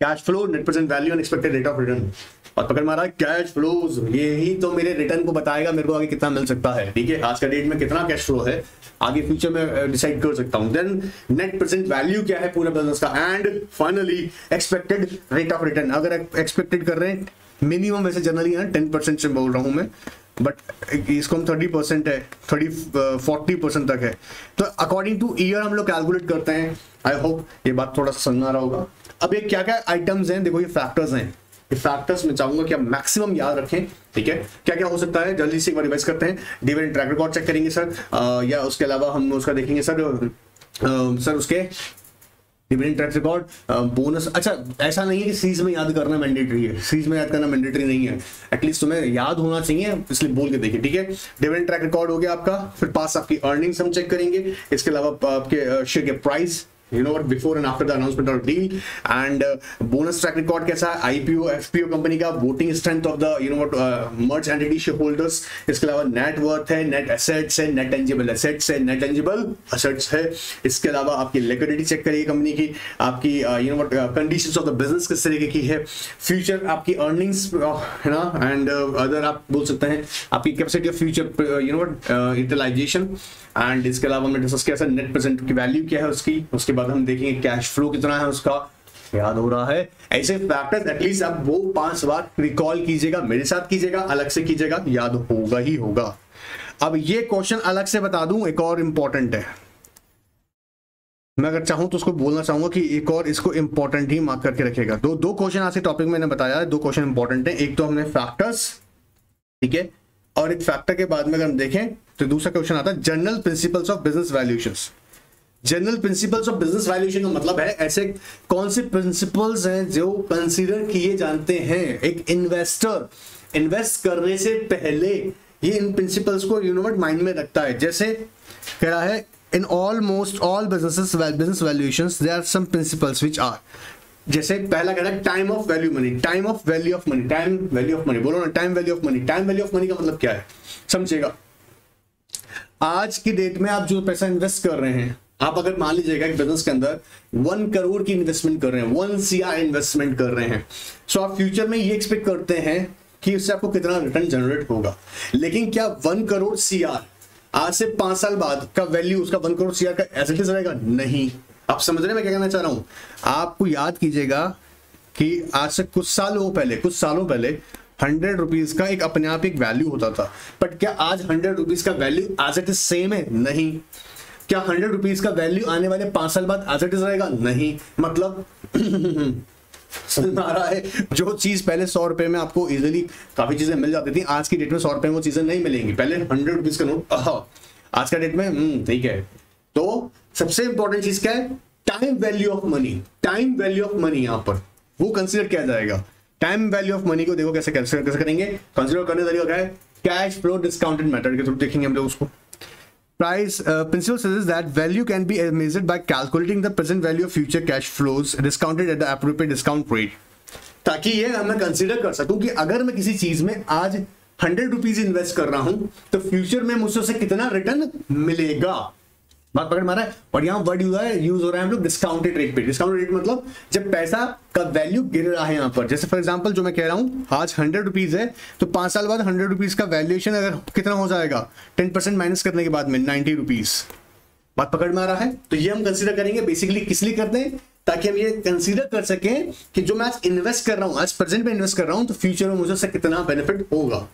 cash flow, net present value and expected rate of return. और पकड़ मारा कैश फ्लोज, ये ही तो मेरे रिटर्न को बताएगा मेरे को आगे कितना मिल सकता है, ठीक है, आज का डेट में कितना कैश फ्लो है, आगे फ्यूचर में डिसाइड कर सकता हूं। देन नेट प्रेजेंट वैल्यू क्या है पूरे बिजनेस का, and finally expected rate of return. अगर एक्सपेक्टेड कर रहे हैं मिनिमम, वैसे जनरली 10% से बोल रहा हूं मैं, बट इसको हम 30% है, 40% तक है, तो अकॉर्डिंग टू ईयर हम लोग कैलकुलेट करते हैं। आई होप ये बात थोड़ा सा समझ आ रहा होगा। अब ये क्या क्या आइटम्स हैं, देखो ये फैक्टर्स हैं, ये फैक्टर्स मैं चाहूंगा कि आप मैक्सिमम याद रखें, ठीक है। क्या क्या हो सकता है जल्दी से एक बार रिवाइज करते हैं। डिविडेंड ट्रैक रिकॉर्ड चेक करेंगे सर, या उसके अलावा हम उसका देखेंगे सर उसके डिविडेंड ट्रैक रिकॉर्ड, बोनस। अच्छा, ऐसा नहीं है कि सीरीज में याद करना मैंडेटरी है, सीरीज में याद करना मैंडेटरी नहीं है, एटलीस्ट तुम्हें याद होना चाहिए, इसलिए बोल के देखिए, ठीक है। डिविडेंड ट्रैक रिकॉर्ड हो गया आपका, फिर पास आपकी अर्निंग्स हम चेक करेंगे, इसके अलावा आपके शेयर के price, you know what, before and after the announcement of deal, and bonus track record कैसा है, IPO FPO कंपनी का, voting strength of the you know what merged entity shareholders, इसके अलावा net worth है, net assets है, net tangible assets है, net tangible assets है, इसके अलावा आपकी liquidity चेक करिए कंपनी की, आपकी you know what conditions of the business किस तरीके की है, future आपकी earnings है ना, and other आप बोल सकते हैं आपकी capacity of future you know what utilization, and इसके अलावा हमने डिस्कस किया नेट प्रेजेंट की वैल्यू क्या है उसकी, उसके बाद हम देखेंगे कैश फ्लो कितना है उसका, याद हो रहा है। ऐसे फैक्टर्स एटलीस्ट आप वो 5 बार रिकॉल कीजिएगा, मेरे साथ कीजिएगा, अलग से कीजिएगा, याद होगा ही होगा। अब ये क्वेश्चन अलग से बता दूं, एक और इंपॉर्टेंट है, मैं अगर चाहूं तो उसको बोलना चाहूंगा कि एक और इसको इंपॉर्टेंट ही मार्क करके रखेगा। दो क्वेश्चन आज के टॉपिक मैंने बताया, 2 क्वेश्चन इंपॉर्टेंट है, एक तो हमने फैक्टर्स, ठीक है, और एक फैक्टर के बाद में अगर हम देखें तो दूसरा क्वेश्चन आता है general principles of business valuations. General principles of business valuation का मतलब है ऐसे कौन से प्रिंसिपल्स हैं जो कंसीडर किए जाते हैं एक इन्वेस्टर इन्वेस्ट करने से पहले, ये इन प्रिंसिपल्स को यू नो व्हाट माइंड में रखता है। जैसे कह रहा है in almost all business valuations there are some principles which are, जैसे पहला कहता है time of value money, time of value of money, time value of money, बोलो ना time value of money. Time value of money का मतलब क्या है समझिएगा, आज की डेट में आप जो पैसा इन्वेस्ट कर रहे हैं, आप अगर मान लीजिएगा एक बिजनेस के अंदर 1 करोड़ की इन्वेस्टमेंट कर रहे हैं, 1 CR इन्वेस्टमेंट कर रहे हैं, सो आप फ्यूचर में ये एक्सपेक्ट करते हैं कि उससे आपको कितना रिटर्न जनरेट होगा। लेकिन क्या 1 करोड़ CR आज से 5 साल बाद का वैल्यू उसका 1 करोड़ CR का एज इट इज रहेगा? नहीं। आप समझ रहे हैं मैं क्या कहना चाह रहा हूं? आपको याद कीजिएगा कि आज से कुछ सालों पहले 100 रुपीज का एक अपने आप एक वैल्यू होता था, बट क्या आज 100 रुपीज का value as it is same है? नहीं। क्या 100 रुपीज का वैल्यू आने वाले 5 साल बाद एज इट इज रहेगा? नहीं, मतलब समझ में आ रहा है? जो चीज पहले 100 रुपए में आपको इजीली काफी चीजें मिल जाती थी, आज की डेट में 100 रुपए में वो चीजें नहीं मिलेंगी। पहले 100 रुपीज का नोट, आज का डेट में ठीक है। तो सबसे इंपॉर्टेंट चीज क्या है? Time value of money. Time value of money यहां पर वो कंसीडर किया जाएगा। टाइम वैल्यू ऑफ मनी को देखो कैसे करेंगे, कंसीडर करने का तरीका क्या है? कैश फ्लो डिस्काउंटेड मेथड के थ्रू देखेंगे हम लोग उसको। Price principle says that value can be measured by calculating the present value of future cash flows discounted at the appropriate discount rate, ताकि ये मैं कंसीडर कर सकूं कि अगर मैं किसी चीज में आज 100 रुपीज इन्वेस्ट कर रहा हूं तो फ्यूचर में मुझसे उसे कितना रिटर्न मिलेगा। बात पकड़ मारा है? और यहाँ वर्ड यूज हो रहा है हम लोग डिस्काउंटेड रेट पे। डिस्काउंटेड रेट मतलब जब पैसा का वैल्यू गिर रहा है यहाँ पर। जैसे फॉर एग्जांपल जो मैं कह रहा हूँ आज 100 रुपीज है, तो 5 साल बाद 100 रुपीज का वैल्यूएशन अगर कितना हो जाएगा 10% माइनस करने के बाद में 90 रुपीज। बात पकड़ में आ रहा है? तो ये हम कंसीडर करेंगे। बेसिकली किस लिए करते हैं? ताकि हम ये कंसीडर कर सकें कि जो मैं आज इन्वेस्ट कर रहा हूँ, आज प्रेजेंट में इन्वेस्ट कर रहा हूँ, तो फ्यूचर में मुझे उससे कितना बेनिफिट होगा।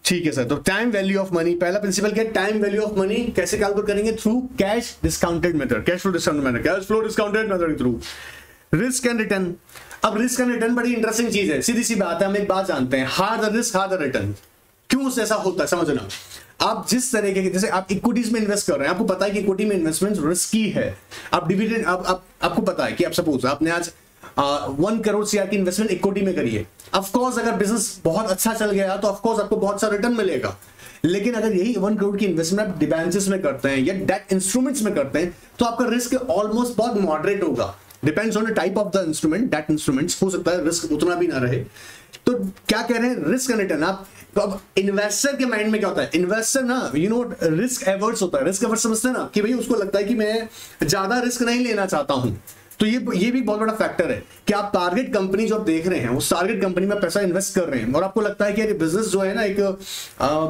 ठीक है सर। तो टाइम वैल्यू ऑफ मनी, पहला प्रिंसिपल क्या है? टाइम वैल्यू ऑफ मनी कैसे कैलकुलेट करेंगे? Through cash discounted method, cash flow discounted method, cash flow discounted method through. Risk and return. अब रिस्क एंड रिटर्न बड़ी इंटरेस्टिंग चीज है। सीधी सी बात है, हम एक बात जानते हैं, हार द रिस्क हार द रिटर्न। क्यों ऐसा होता है समझना। आप जिस तरीके के, जैसे आप इक्विटीज में इन्वेस्ट कर रहे हैं, आपको पता है कि इक्विटी में इन्वेस्टमेंट रिस्की है। आप डिविडेंड, आपको पता है कि आप सपोज आपने आज 1 करोड़ CR की इन्वेस्टमेंट इक्विटी में करिए। ऑफकोर्स अगर बिजनेस बहुत अच्छा चल गया तो ऑफकोर्स आपको बहुत सा रिटर्न मिलेगा। लेकिन अगर यही 1 करोड़ की इन्वेस्टमेंट आप डिबेंचर्स में करते हैं या डेट इंस्ट्रूमेंट्स में करते हैं, तो आपका रिस्क ऑलमोस्ट बहुत मॉडरेट होगा। Depends on the type of the instrument, debt instruments, हो सकता है रिस्क उतना भी ना रहे। तो क्या कह रहे हैं? Risk and return. आप तो अब इन्वेस्टर के माइंड में क्या होता है? इन्वेस्टर ना रिस्क एवर्ट्स होता है। रिस्क एवर्ट्स समझते हैं ना कि भाई उसको लगता है कि मैं ज्यादा रिस्क नहीं लेना चाहता हूं। तो ये भी बहुत बड़ा फैक्टर है कि आप टारगेट कंपनी जो आप देख रहे हैं उस टारगेट कंपनी में पैसा इन्वेस्ट कर रहे हैं और आपको लगता है कि यार बिजनेस जो है ना एक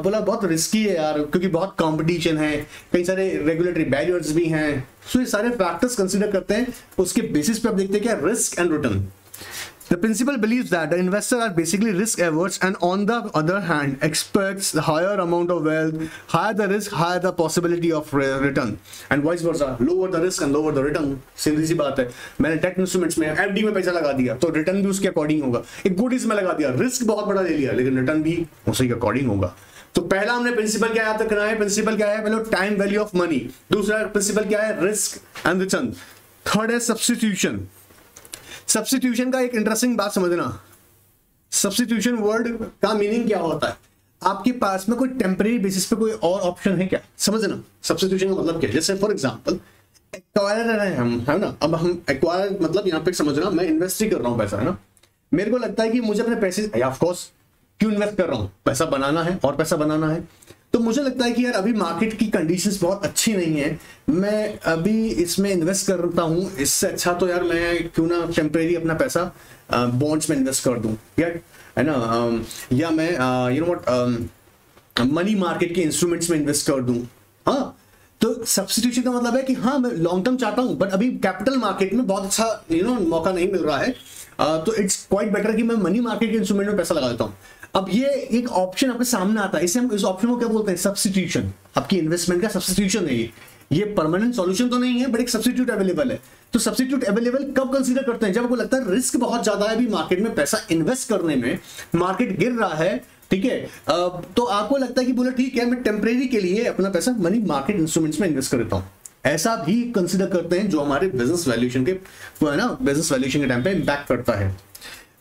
बोला बहुत रिस्की है यार, क्योंकि बहुत कंपटीशन है, कई सारे रेगुलेटरी बैरियर्स भी हैं। सो ये सारे फैक्टर्स कंसीडर करते हैं, उसके बेसिस पे आप देखते हैं क्या? Risk and return. The principal believes that the investors are basically risk averse and on the other hand expects the higher amount of wealth, higher the risk, higher the possibility of return and vice versa, lower the risk and lower the return। सीधी सी बात है। मैंने debt instruments में FD में पैसा लगा दिया तो return भी उसके अकॉर्डिंग होगा। इक्विटीज में लगा दिया, रिस्क बहुत बड़ा ले लिया लेकिन रिटर्न भी उसी के अकॉर्डिंग होगा। तो पहला हमने प्रिंसिपल क्या याद रखना है? प्रिंसिपल क्या है? पहले टाइम वैल्यू ऑफ मनी। दूसरा प्रिंसिपल क्या है? Risk and return. थर्ड है सब्स्टिट्यूशन। सब्स्टिट्यूशन का एक इंटरेस्टिंग बात समझना। सब्स्टिट्यूशन वर्ड का मीनिंग क्या होता है? आपके पास में कोई टेम्परेरी बेसिस पे कोई और ऑप्शन है क्या? समझना सब्स्टिट्यूशन का मतलब क्या है। जैसे फॉर एग्जांपल एक्वायरर है हम, है ना। अब हम एक्वायर मतलब यहाँ पे समझना, मैं इन्वेस्ट ही कर रहा हूँ पैसा, है ना। मेरे को लगता है कि मुझे अपने पैसे, ऑफ कोर्स क्यों इन्वेस्ट कर रहा हूँ? पैसा बनाना है और पैसा बनाना है। तो मुझे लगता है कि यार अभी मार्केट की कंडीशंस बहुत अच्छी नहीं है, मैं अभी इसमें इन्वेस्ट करता हूँ, इससे अच्छा तो यार मैं क्यों ना टेम्परेरी अपना पैसा बॉन्ड्स में इन्वेस्ट कर दूं, या है ना, या मैं you know what money market के इंस्ट्रूमेंट्स में इन्वेस्ट कर दूं। हाँ, तो सब्स्टिट्यूशन का मतलब है कि हाँ मैं लॉन्ग टर्म चाहता हूँ बट अभी कैपिटल मार्केट में बहुत अच्छा मौका नहीं मिल रहा है, तो इट्स क्वाइट बेटर कि मैं मनी मार्केट के इंस्ट्रूमेंट में पैसा लगा देता हूँ। अब ये एक ऑप्शन आपके सामने आता है, इसे हम इस ऑप्शन को क्या बोलते हैं? सब्स्टिट्यूशन। आपकी इन्वेस्टमेंट का सब्स्टिट्यूशन है ये परमानेंट सॉल्यूशन तो नहीं है बट एक सब्स्टिट्यूट अवेलेबल है। तो सब्स्टिट्यूट अवेलेबल कब कंसीडर करते हैं? जब आपको लगता है रिस्क बहुत ज्यादा है अभी मार्केट में पैसा इन्वेस्ट करने में, मार्केट गिर रहा है, ठीक है, तो आपको लगता है कि बोले ठीक है मैं टेम्परेरी के लिए अपना पैसा मनी मार्केट इंस्ट्रूमेंट्स में इन्वेस्ट कर देता हूं। ऐसा भी कंसीडर करते हैं जो हमारे बिजनेस वैल्यूएशन के बिजनेस वैल्यूएशन के टाइम पे इंपैक्ट करता है।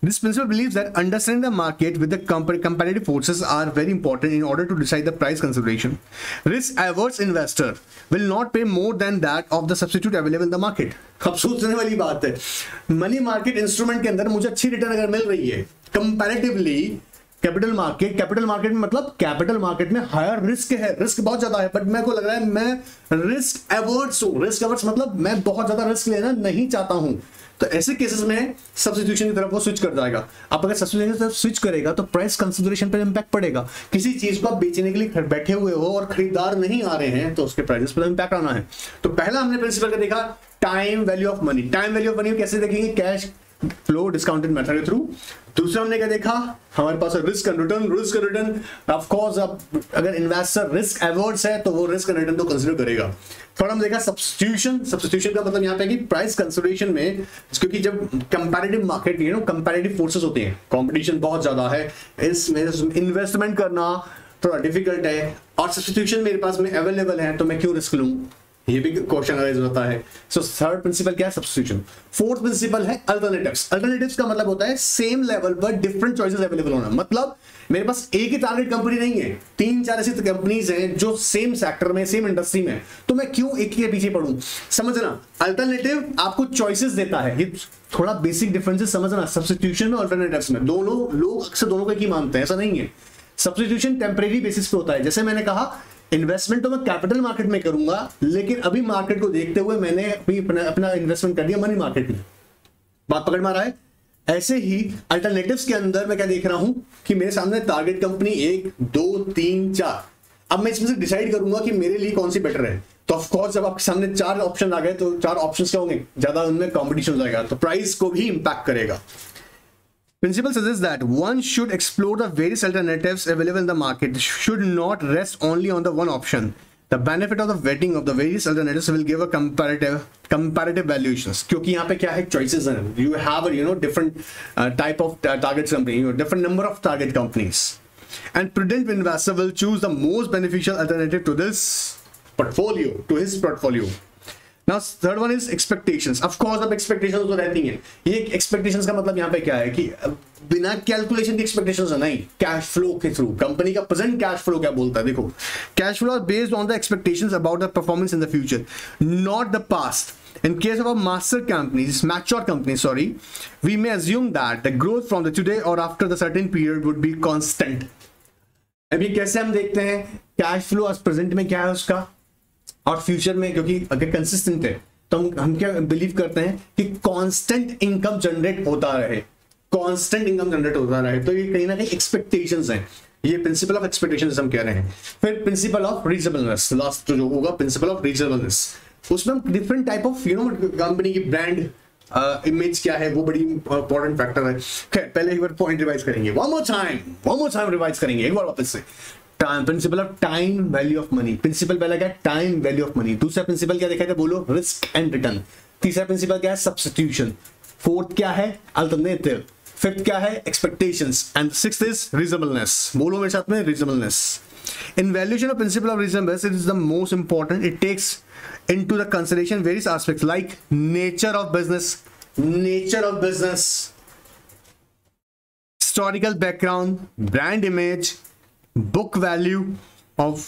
This principle believes that understanding the market with the competitive forces are very important in order to decide the price consideration. Risk-averse investor will not pay more than that of the substitute available in the market. अब सोचने वाली बात है, money market instrument के अंदर मुझे अच्छी return अगर मिल रही है कंपैरेटिवली कैपिटल मार्केट में, मतलब कैपिटल मार्केट में हायर रिस्क है, रिस्क बहुत ज्यादा है, बट मेरे को लग रहा है मैं रिस्क एवर्ट्स हूं। रिस्क एवर्ट्स मतलब मैं बहुत ज्यादा रिस्क लेना नहीं चाहता हूं। तो ऐसे केसेस में सब्स्टिट्यूशन की तरफ वो स्विच कर जाएगा। आप अगर सब्स्टिट्यूशन की तरफ स्विच करेगा तो प्राइस कंसिडरेशन पर इंपैक्ट पड़ेगा। किसी चीज को आप बेचने के लिए बैठे हुए हो और खरीदार नहीं आ रहे हैं तो उसके प्राइसेस पर इंपैक्ट आना है। तो पहला हमने प्रिंसिपल का देखा time value of money. Time value of money कैसे देखेंगे? कैश फ्लो डिस्काउंटेड मेथड के थ्रू। दूसरा हमने क्या देखा, हमारे पास risk and return. Risk and return of course, अब अगर इन्वेस्टर रिस्क एवर्स है तो वो रिस्क एंड रिटर्न तो कंसीडर करेगा। थोड़ा हम देखा सब्स्टिट्यूशन। सब्स्टिट्यूशन का मतलब यहाँ पे कि प्राइस कंसिडरेशन में, क्योंकि जब कंपैरेटिव मार्केट कंपैरेटिव फोर्सेस होते हैं, कंपटीशन बहुत ज्यादा है, इसमें इन्वेस्टमेंट करना थोड़ा डिफिकल्ट है, और सब्स्टिट्यूशन मेरे पास में अवेलेबल है तो मैं क्यों रिस्क लूं, ये भी क्वेश्चन अराइज होता है। सो थर्ड प्रिंसिपल क्या है, सब्स्टिट्यूशन। फोर्थ प्रिंसिपल है अल्टरनेटिव्स। अल्टरनेटिव्स का मतलब होता है सेम लेवल पर डिफरेंट चॉइसेस अवेलेबल होना। मतलब मेरे पास एक ही टारगेट कंपनी नहीं है, 3-4 ऐसी कंपनीज हैं जो सेम सेक्टर में, सेम इंडस्ट्री में, तो मैं क्यों एक के पीछे पड़ूं। समझना, अल्टरनेटिव आपको चॉइसेस देता है, ये थोड़ा बेसिक डिफरेंसेस समझना सब्स्टिट्यूशन और अल्टरनेटिव्स में। दोनों लोग अक्सर दोनों को एक ही मानते हैं, ऐसा नहीं है। सब्स्टिट्यूशन टेम्परेरी बेसिस पे होता है, जैसे मैंने कहा इन्वेस्टमेंट तो मैं कैपिटल मार्केट में करूंगा, लेकिन अभी मार्केट को देखते हुए मैंने अपना इन्वेस्टमेंट कर दिया मनी मार्केट में। बात पकड़ में आ रहा है। ऐसे ही अल्टरनेटिव्स के अंदर मैं क्या देख रहा हूं कि मेरे सामने टारगेट कंपनी 1, 2, 3, 4, अब मैं इसमें से डिसाइड करूंगा कि मेरे लिए कौन सी बेटर है। तो ऑफ कोर्स जब आपके सामने 4 ऑप्शन आ गए तो 4 ऑप्शन क्या होंगे, ज्यादा उनमें कॉम्पिटिशन हो जाएगा, तो प्राइस को भी इंपैक्ट करेगा। Principle suggests that one should explore the various alternatives available in the market, should not rest only on the one option. The benefit of the weighting of the various alternatives will give a comparative valuations. क्योंकि यहाँ पे क्या है, choices हैं. You have different type of target company, different number of target companies, and prudent investor will choose the most beneficial alternative to this portfolio, to his portfolio. Now third one is expectations. Of course अब expectations तो रहती हैं। ये expectations का मतलब यहाँ पे क्या है कि बिना कैलकुलेशन की expectations है नहीं, कैश फ्लो के थ्रू। कंपनी का प्रेजेंट कैश फ्लो क्या बोलता है, देखो cash flow based on the expectations about the performance in the future, not the past. In case of a mature companies, we may assume that the growth from the today or after the certain period would be constant. अभी कैसे हम देखते हैं cash flow आज present में क्या है उसका, और फ्यूचर में, क्योंकि अगर कंसिस्टेंट है तो हम क्या बिलीव करते हैं कि कांस्टेंट इनकम जनरेट होता रहे, कांस्टेंट इनकम जनरेट होता रहे, तो ये कहीं ना कहीं एक्सपेक्टेशंस हैं। ये प्रिंसिपल ऑफ एक्सपेक्टेशंस हम कह रहे हैं। फिर प्रिंसिपल ऑफ रीजनेबलनेस, लास्ट जो होगा प्रिंसिपल ऑफ रीजनेबलनेस, उसमें हम डिफरेंट टाइप ऑफ कंपनी की ब्रांड इमेज क्या है वो बड़ी इंपॉर्टेंट फैक्टर है। खैर पहले एक बार पॉइंट रिवाइज करेंगे, वन मोर टाइम रिवाइज करेंगे एक बार वापस से। Principle of time value of money, principle पहला क्या है, टाइम वैल्यू ऑफ मनी। दूसरा प्रिंसिपल क्या देखा था, बोलो, रिस्क एंड रिटर्न। तीसरा प्रिंसिपल क्या है, सब्स्टिट्यूशन। फोर्थ क्या है, अल्टरनेटिव। फिफ्थ क्या है, expectations, and sixth is reasonableness. बोलो मेरे साथ में, reasonableness. In valuation of principle of reasonableness, it is the most important. It takes into the consideration various aspects like nature of business, historical background, brand image, book value of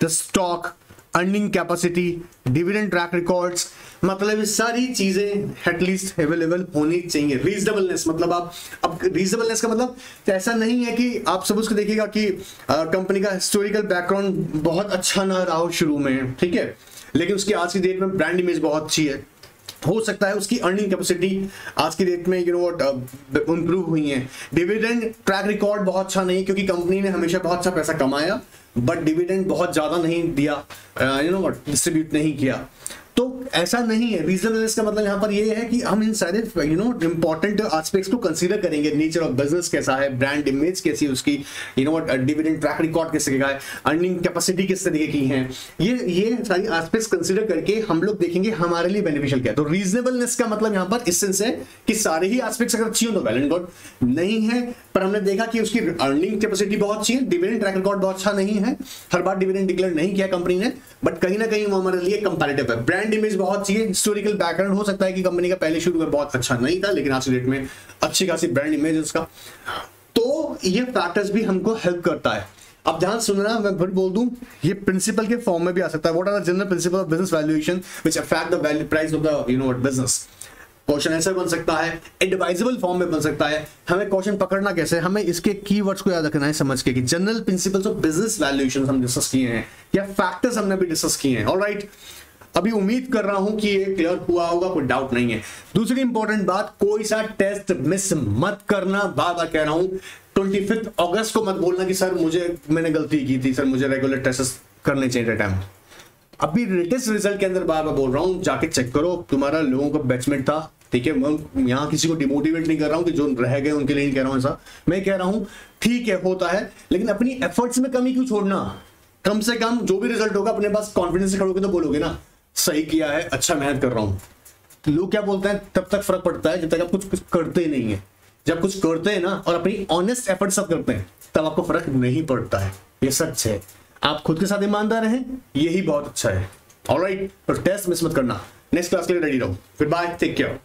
the stock, earning capacity, dividend track records. मतलब ये सारी चीजें at least available होनी चाहिए। Reasonableness मतलब अब reasonableness का मतलब ऐसा नहीं है कि आप सब उसको देखिएगा कि कंपनी का हिस्टोरिकल बैकग्राउंड बहुत अच्छा ना रहा हो शुरू में, ठीक है, लेकिन उसकी आज की डेट में ब्रांड इमेज बहुत अच्छी है, हो सकता है उसकी अर्निंग कैपेसिटी आज की डेट में इंप्रूव हुई है। डिविडेंड ट्रैक रिकॉर्ड बहुत अच्छा नहीं, क्योंकि कंपनी ने हमेशा बहुत अच्छा पैसा कमाया बट डिविडेंड बहुत ज्यादा नहीं दिया, डिस्ट्रीब्यूट नहीं किया। तो ऐसा नहीं है। रीजनेबलनेस का मतलब यहाँ पर ये है कि हम इन सारे इंपॉर्टेंट एस्पेक्ट्स को कंसीडर करेंगे। नेचर ऑफ बिजनेस कैसा है, ब्रांड इमेज कैसी है उसकी, डिविडेंड ट्रैक रिकॉर्ड किस तरीके का है, अर्निंग कैपेसिटी किस तरीके की है, ये सारी एस्पेक्ट्स कंसीडर करके हम लोग देखेंगे हमारे लिए बेनिफिशियल क्या है। तो रीजनेबलनेस का मतलब यहाँ पर इस सेंस है कि सारे ही एस्पेक्ट्स अगर अच्छी हो तो वेल एंड गुड, नहीं है पर हमने देखा कि उसकी अर्निंग कैपेसिटी बहुत अच्छी है, डिविडेंड ट्रैक रिकॉर्ड बहुत अच्छा नहीं है, हर बार डिविडेंड डिक्लेयर नहीं किया कंपनी ने, बट कहीं ना कहीं वो हमारे लिए कंपैरेटिव है। ब्रांड इमेज बहुत अच्छी है, हिस्टोरिकल बैकग्राउंड हो सकता है कि कंपनी का पहले शुरू में बहुत अच्छा नहीं था, लेकिन आज की डेट में अच्छी खासी ब्रांड इमेज है उसका। तो ये फैक्टर्स भी हमको हेल्प करता है। अब ध्यान सुनना, मैं फिर बोल दूं, ये प्रिंसिपल के फॉर्म में भी आ सकता है। What are the general principle of business valuation which affect the value price of the business. Question ऐसा बन सकता है, एडवाइजेबल फॉर्म में बन सकता है। हमें क्वेश्चन पकड़ना कैसे, हमें इसके कीवर्ड्स को याद रखना है समझ के कि general principles of business valuation हम डिस्कस किए हैं या फैक्टर्स हमने भी डिस्कस किए हैं। ऑलराइट, अभी उम्मीद कर रहा हूं कि ये क्लियर हुआ होगा, कोई डाउट नहीं है। दूसरी इंपॉर्टेंट बात, कोई सा टेस्ट मिस मत करना, बार बार कह रहा हूं। 25 अगस्त को मत बोलना कि सर मैंने गलती की थी, सर मुझे रेगुलर टेस्ट करने चाहिए टाइम। अभी लेटेस्ट रिजल्ट के अंदर बार बार बोल रहा हूं, जाके चेक करो। तुम्हारा लोगों का बैचमेंट था ठीक है, मैं यहाँ किसी को डिमोटिवेट नहीं कर रहा हूँ कि जो रह गए उनके लिए नहीं कह रहा हूँ ऐसा। मैं कह रहा हूँ ठीक है होता है, लेकिन अपनी एफर्ट्स में कमी क्यों छोड़ना। कम से कम जो भी रिजल्ट होगा अपने पास कॉन्फिडेंस से खड़ोगे तो बोलोगे ना सही किया है, अच्छा मेहनत कर रहा हूँ। लोग क्या बोलते हैं, तब तक फर्क पड़ता है जब तक आप कुछ करते ही नहीं है। जब कुछ करते हैं ना और अपनी ऑनेस्ट एफर्ट सब करते हैं तब आपको फर्क नहीं पड़ता है। ये सच है, आप खुद के साथ ईमानदार हैं, यही बहुत अच्छा है। ऑलराइट, तो टेस्ट मिस मत करना। नेक्स्ट क्लास के लिए रेडी रहो। Good bye, take care.